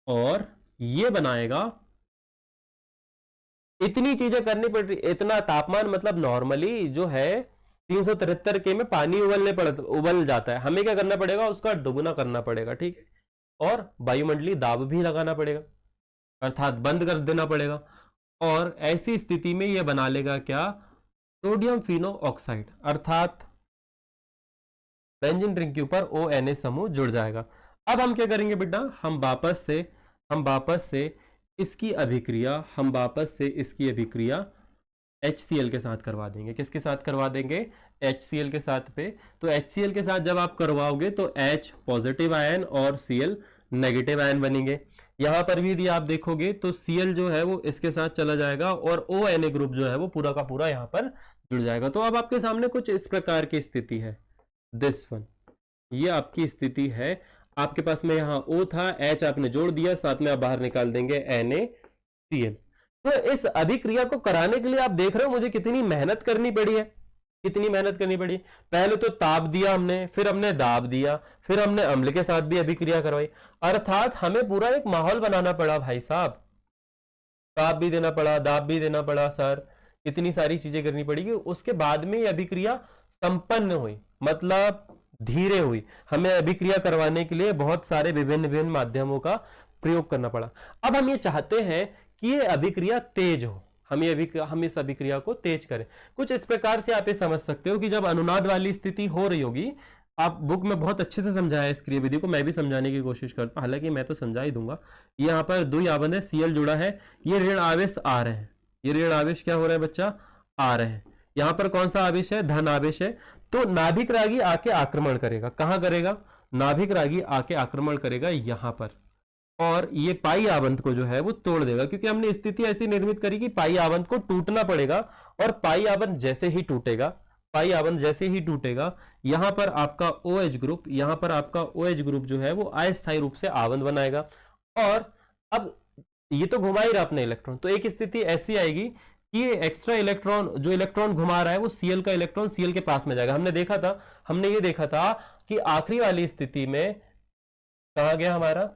और ये बनाएगा, इतनी चीजें करनी पड़ रही, इतना तापमान, मतलब नॉर्मली जो है 373 K में पानी उबल जाता है, हमें क्या करना पड़ेगा? उसका दुगुना करना पड़ेगा, ठीक है, और वायुमंडलीय दाब भी लगाना पड़ेगा, अर्थात बंद कर देना पड़ेगा। और ऐसी स्थिति में यह बना लेगा क्या? सोडियम फिनोऑक्साइड, अर्थात बेंजीन रिंग के ऊपर ONA समूह जुड़ जाएगा। अब हम क्या करेंगे बेटा? हम वापस से इसकी अभिक्रिया HCl के साथ करवा देंगे। किसके साथ करवा देंगे? HCl के साथ पे। तो HCl के साथ जब आप करवाओगे तो H पॉजिटिव आयन और Cl नेगेटिव आयन बनेंगे। यहां पर भी यदि आप देखोगे तो Cl जो है वो इसके साथ चला जाएगा और ONA ग्रुप जो है वो पूरा का पूरा यहां पर जुड़ जाएगा। तो अब आपके सामने कुछ इस प्रकार की स्थिति है, दिस वन, ये आपकी स्थिति है। आपके पास में यहाँ O था, H आपने जोड़ दिया, साथ में आप बाहर निकाल देंगे NaCl। तो इस अभिक्रिया को कराने के लिए आप देख रहे हो मुझे कितनी मेहनत करनी पड़ी है, कितनी मेहनत करनी पड़ी। पहले तो ताप दिया हमने, फिर हमने दाब दिया, फिर हमने अम्ल के साथ भी अभिक्रिया करवाई, अर्थात हमें पूरा एक माहौल बनाना पड़ा भाई साहब। ताप भी देना पड़ा, दाब भी देना पड़ा, सर इतनी सारी चीजें करनी पड़ेगी। उसके बाद में ये अभिक्रिया संपन्न हुई, मतलब धीरे हुई। हमें अभिक्रिया करवाने के लिए बहुत सारे विभिन्न माध्यमों का प्रयोग करना पड़ा। अब हम ये चाहते हैं कि ये अभिक्रिया तेज हो, हम इस अभिक्रिया को तेज करें। कुछ इस प्रकार से आप ये समझ सकते हो कि जब अनुनाद वाली स्थिति हो रही होगी, आप बुक में बहुत अच्छे से समझाया इस क्रियाविधि को, मैं भी समझाने की कोशिश करता हूं, हालांकि मैं तो समझा ही दूंगा। यहाँ पर द्वि आबंध है, Cl जुड़ा है, ये ऋण आवेश आ रहे हैं, ये ऋण आवेश क्या हो रहे हैं बच्चा? आ रहे हैं। यहां पर कौन सा आवेश है, धन आवेश है, तो नाभिक रागी आके आक्रमण करेगा। कहां करेगा, नाभिक रागी आके आक्रमण करेगा यहां पर, और ये पाई आवंत को जो है वो तोड़ देगा, क्योंकि हमने स्थिति ऐसी निर्मित करी कि पाई आवंत को टूटना पड़ेगा, और पाई आवंत जैसे ही टूटेगा, पाई आवंत जैसे ही टूटेगा, यहां पर आपका OH ग्रुप, यहां पर आपका OH ग्रुप जो है वो अस्थायी रूप से आवंत बनाएगा। और अब ये तो घुमा ही रहा अपने इलेक्ट्रॉन, तो एक स्थिति ऐसी आएगी कि ये एक्स्ट्रा इलेक्ट्रॉन, जो इलेक्ट्रॉन घुमा रहा है वो Cl का इलेक्ट्रॉन Cl के पास में जाएगा। हमने ये देखा था कि आखिरी वाली स्थिति में कहा गया हमारा,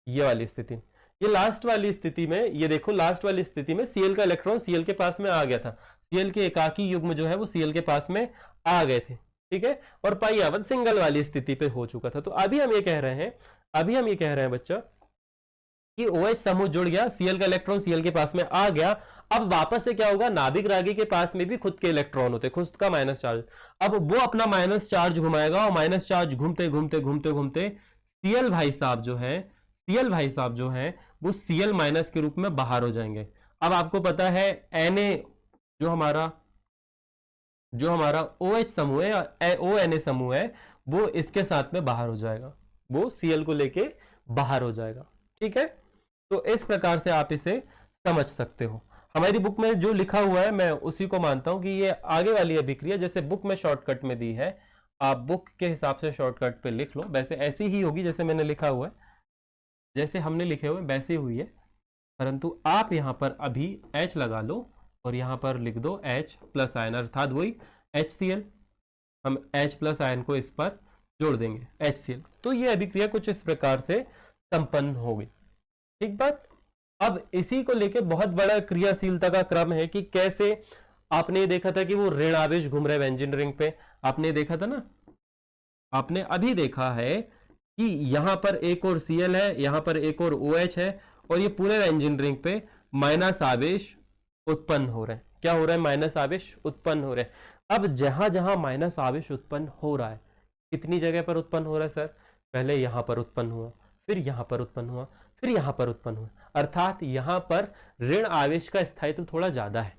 ये वाली स्थिति, ये लास्ट वाली स्थिति में, ये देखो लास्ट वाली स्थिति में Cl का इलेक्ट्रॉन Cl के पास में आ गया था, Cl के एकाकी युग्म जो है वो Cl के पास में आ गए थे, ठीक है, और पाई आवंत सिंगल वाली स्थिति पे हो चुका था। तो अभी हम ये कह रहे हैं बच्चा कि OH समूह जुड़ गया, Cl का इलेक्ट्रॉन Cl के पास में आ गया। अब वापस से क्या होगा, नाभिक रागी के पास में भी खुद के इलेक्ट्रॉन होते, खुद का माइनस चार्ज, अब वो अपना माइनस चार्ज घुमाएगा, और माइनस चार्ज घूमते घूमते घूमते घूमते Cl भाई साहब जो है वो Cl माइनस के रूप में बाहर हो जाएंगे। अब आपको पता है Na जो हमारा OH समूह है, ONA समूह है, वो इसके साथ में बाहर हो जाएगा, वो Cl को लेके बाहर हो जाएगा, ठीक है। तो इस प्रकार से आप इसे समझ सकते हो। हमारी बुक में जो लिखा हुआ है मैं उसी को मानता हूं कि ये आगे वाली अभिक्रिया जैसे बुक में शॉर्टकट में दी है, आप बुक के हिसाब से शॉर्टकट पे लिख लो, वैसे ऐसी ही होगी जैसे मैंने लिखा हुआ है, जैसे हमने लिखे हुए वैसे हुई है, परंतु आप यहां पर अभी H लगा लो और यहां पर लिख दो H प्लस आयन, अर्थात वही HCl, हम H प्लस आयन को इस पर जोड़ देंगे HCl। तो ये अभिक्रिया कुछ इस प्रकार से संपन्न होगी, ठीक बात। अब इसी को लेके बहुत बड़ा क्रियाशीलता का क्रम है कि कैसे, आपने देखा था कि वो ऋण आवेश घूम रहे बेंजीन रिंग पे, आपने देखा था ना, आपने अभी देखा है कि यहां पर एक और Cl है, यहां पर एक और OH है, और ये पूरे बेंजीन रिंग पे माइनस आवेश उत्पन्न हो रहे हैं। क्या हो रहा है, माइनस आवेश उत्पन्न हो रहे हैं। अब जहां जहां माइनस आवेश उत्पन्न हो रहा है, कितनी जगह पर उत्पन्न हो रहा है सर, पहले यहां पर उत्पन्न हुआ, फिर यहां पर उत्पन्न हुआ, फिर यहां पर उत्पन्न हुआ, अर्थात यहां पर ऋण आवेश का स्थायित्व थोड़ा ज्यादा है।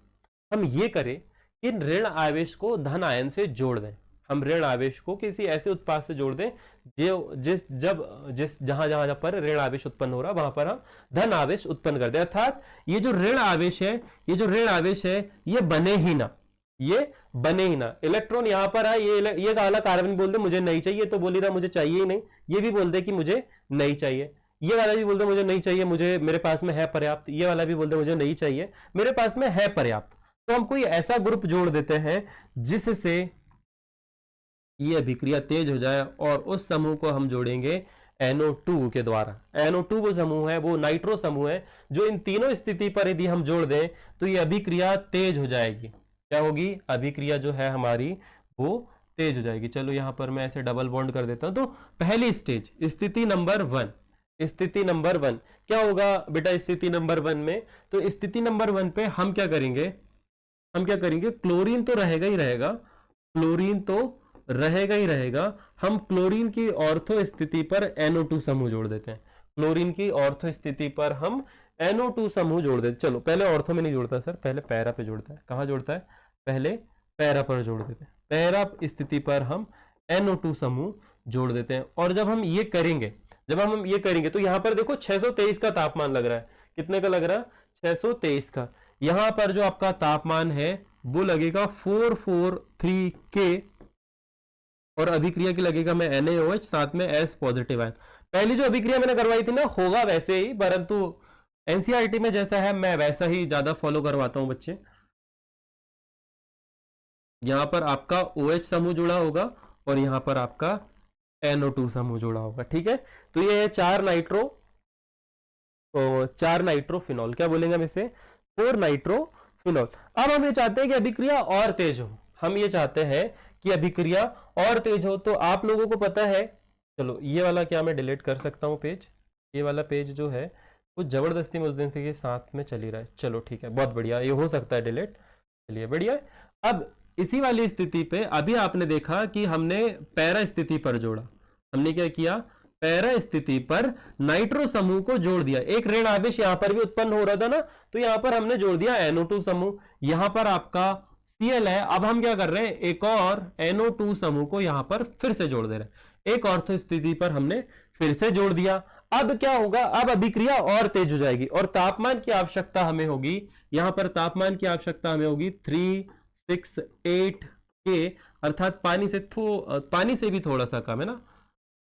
हम ये करें कि ऋण आवेश को धन आयन से जोड़ दें, हम ऋण आवेश को किसी ऐसे उत्पाद से जोड़ दें जहां जहां पर ऋण आवेश उत्पन्न हो रहा वहां पर हम धन आवेश उत्पन्न कर दें, अर्थात ये जो ऋण आवेश है ये बने ही ना, इलेक्ट्रॉन यहां पर है, ये वाला कार्बन बोल दे मुझे नहीं चाहिए, तो बोल ही रहा मुझे चाहिए ही नहीं, ये भी बोल दे कि मुझे नहीं चाहिए, ये वाला भी बोल दे मुझे नहीं चाहिए, मेरे पास में है पर्याप्त, ये वाला भी बोल दे मुझे नहीं चाहिए, मेरे पास में है पर्याप्त। तो हम कोई ऐसा ग्रुप जोड़ देते हैं जिससे ये अभिक्रिया तेज हो जाए, और उस समूह को हम जोड़ेंगे NO2 के द्वारा। NO2 वो समूह है, वो नाइट्रो समूह है, जो इन तीनों स्थिति पर यदि हम जोड़ दें तो ये अभिक्रिया तेज हो जाएगी। क्या होगी, अभिक्रिया जो है हमारी वो तेज हो जाएगी। चलो यहां पर मैं ऐसे डबल बॉन्ड कर देता हूं। तो पहली स्टेज, स्थिति नंबर 1 क्या होगा बेटा, स्थिति नंबर 1 में, तो स्थिति नंबर 1 पे हम क्या करेंगे, क्लोरीन तो रहेगा ही रहेगा, हम क्लोरीन की ऑर्थो स्थिति पर NO2 समूह जोड़ देते हैं, क्लोरीन की ऑर्थो स्थिति पर हम NO2 समूह जोड़ देते हैं। चलो पहले ऑर्थो में नहीं जोड़ता सर, पहले पैरा पे जोड़ता है। कहां जोड़ता है, पहले पैरा पर जोड़ देते हैं, पैरा स्थिति पर हम NO2 समूह जोड़ देते हैं। और जब हम ये करेंगे तो यहां पर देखो 623 का तापमान लग रहा है, कितने का लग रहा है, 623 का। यहां पर जो आपका तापमान है वो लगेगा 443 K, और अभिक्रिया की लगेगा में NaOH, साथ में S पॉजिटिव आयन। पहली जो अभिक्रिया मैंने करवाई थी ना, होगा वैसे ही, परंतु एनसीईआरटी में जैसा है मैं वैसा ही ज्यादा फॉलो करवाता हूं बच्चे। यहां पर आपका OH समूह जुड़ा होगा और यहां पर आपका NO2 समूह जुड़ा होगा, ठीक है। तो ये है 4 नाइट्रोफिनॉल, क्या बोलेंगे हम इसे, 4 नाइट्रोफिनॉल। अब हम ये चाहते हैं कि अभिक्रिया और तेज हो, हम ये चाहते हैं कि अभिक्रिया और तेज हो। तो आप लोगों को पता है, चलो ये वाला क्या मैं डिलीट कर सकता हूं पेज, ये वाला पेज जो है वो जबरदस्ती में उस दिन से ये साथ में चल ही रहा है। चलो ठीक है, बहुत बढ़िया, ये हो सकता है डिलीट, चलिए बढ़िया है। अब इसी वाली स्थिति पे अभी आपने देखा कि हमने पैरा स्थिति पर जोड़ा, हमने क्या किया, पैरा स्थिति पर नाइट्रो समूह को जोड़ दिया। एक ऋण आवेश यहां पर भी उत्पन्न हो रहा था ना, तो यहां पर हमने जोड़ दिया NO2 समूह। यहां पर आपका Cl है। अब हम क्या कर रहे हैं, एक और NO2 समूह को यहां पर फिर से जोड़ दे रहे हैं। एक ऑर्थो स्थिति पर हमने फिर से जोड़ दिया। अब क्या होगा, अब अभिक्रिया और तेज हो जाएगी और तापमान की आवश्यकता हमें होगी, यहां पर तापमान की आवश्यकता हमें होगी 368 के, अर्थात पानी से भी थोड़ा सा कम है ना,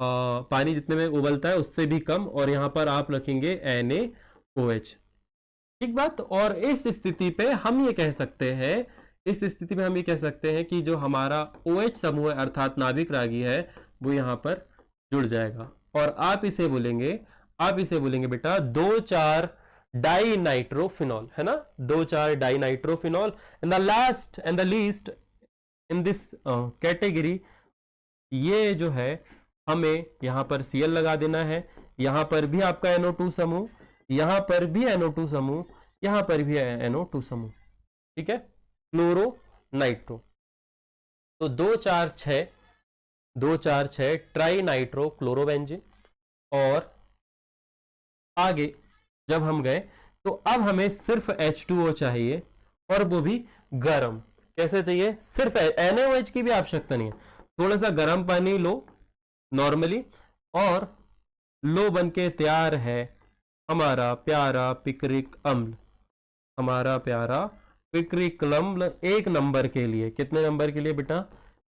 पानी जितने में उबलता है उससे भी कम, और यहां पर आप रखेंगे NaOH। ठीक बात। और इस स्थिति पे हम ये कह सकते हैं, इस स्थिति में हम ये कह सकते हैं कि जो हमारा OH समूह है अर्थात नाभिक रागी है वो यहां पर जुड़ जाएगा, और आप इसे बोलेंगे बेटा 2,4 डाइनाइट्रोफिनॉल, है ना, 2,4 dinitrophenol. And the last and the least in this category, ये जो है हमें यहां पर Cl लगा देना है, यहां पर भी आपका NO2 समूह, यहां पर भी NO2 समूह, यहां पर भी NO2 समूह, ठीक है, क्लोरो नाइट्रो। तो 2,4,6 ट्राई नाइट्रो क्लोरोबेंजीन। और आगे जब हम गए तो अब हमें सिर्फ H2O चाहिए, और वो भी गर्म। कैसे चाहिए, सिर्फ NaOH की भी आवश्यकता नहीं है, थोड़ा सा गर्म पानी लो नॉर्मली, और लो बन के तैयार है हमारा प्यारा पिक्रिक अम्ल, हमारा प्यारा पिक्रिक अम्ल 1 नंबर के लिए। कितने नंबर के लिए बेटा,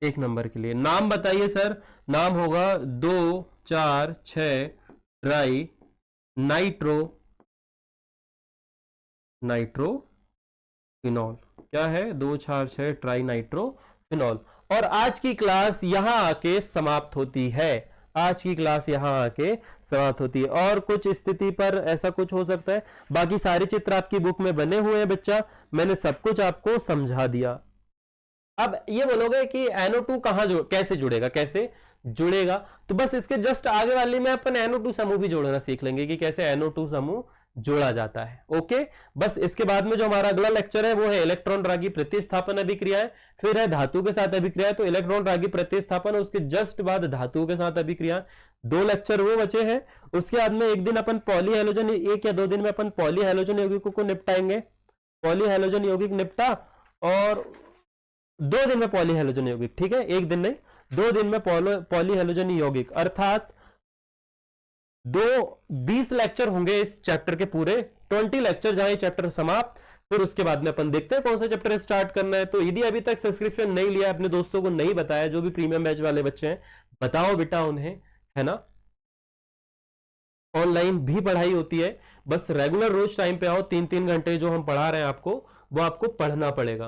1 नंबर के लिए। नाम बताइए सर, नाम होगा 2,4,6 ट्राई नाइट्रोफिनॉल। क्या है, 2,4,6 ट्राई नाइट्रोफिनॉल। और आज की क्लास यहां आके समाप्त होती है, आज की क्लास यहां आके समाप्त होती है। और कुछ स्थिति पर ऐसा कुछ हो सकता है, बाकी सारे चित्र आपकी बुक में बने हुए हैं बच्चा, मैंने सब कुछ आपको समझा दिया। अब ये बोलोगे कि NO2 कैसे जुड़ेगा, तो बस इसके जस्ट आगे वाली में अपन NO2 समूह भी जोड़ना सीख लेंगे कि कैसे NO2 समूह जोड़ा जाता है। ओके, बस इसके बाद में जो हमारा अगला लेक्चर है वो है इलेक्ट्रॉन रागी प्रतिस्थापन अभिक्रियाएं, फिर है धातु के साथ अभिक्रिया। तो इलेक्ट्रॉन रागी प्रतिस्थापन, उसके जस्ट बाद धातु के साथ अभिक्रिया, 2 लेक्चर वो बचे हैं। उसके बाद में एक दिन अपन पॉली हैलोजन, 1 या 2 दिन में अपन पॉली हैलोजन यौगिकों को निपटाएंगे। पॉली हैलोजन यौगिक निपटा, और 2 दिन में पॉली हैलोजन यौगिक, ठीक है, 1 दिन नहीं, 2 दिन में पॉली हैलोजन यौगिक, अर्थात 20 लेक्चर होंगे इस चैप्टर के पूरे, 20 लेक्चर जाए चैप्टर समाप्त। फिर उसके बाद में अपन देखते हैं कौन सा चैप्टर स्टार्ट करना है। तो यदि अभी तक सब्सक्रिप्शन नहीं लिया, अपने दोस्तों को नहीं बताया, जो भी प्रीमियम बैच वाले बच्चे हैं, बताओ बेटा उन्हें, है ना। ऑनलाइन भी पढ़ाई होती है, बस रेगुलर रोज टाइम पे आओ। 3-3 घंटे जो हम पढ़ा रहे हैं आपको, वो आपको पढ़ना पड़ेगा,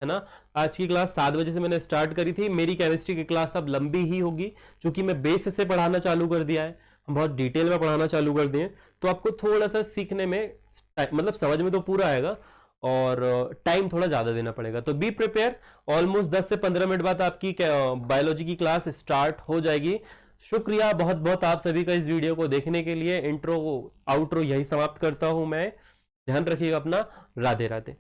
है ना। आज की क्लास 7 बजे से मैंने स्टार्ट करी थी। मेरी केमिस्ट्री की क्लास अब लंबी ही होगी, क्योंकि मैं बेस से पढ़ाना चालू कर दिया है, हम बहुत डिटेल में पढ़ाना चालू कर दिए। तो आपको थोड़ा सा सीखने में, मतलब समझ में तो पूरा आएगा, और टाइम थोड़ा ज्यादा देना पड़ेगा। तो बी प्रिपेयर, ऑलमोस्ट 10 से 15 मिनट बाद आपकी बायोलॉजी की क्लास स्टार्ट हो जाएगी। शुक्रिया बहुत बहुत आप सभी का इस वीडियो को देखने के लिए। इंट्रो आउट्रो यही समाप्त करता हूं मैं। ध्यान रखिएगा अपना। राधे राधे।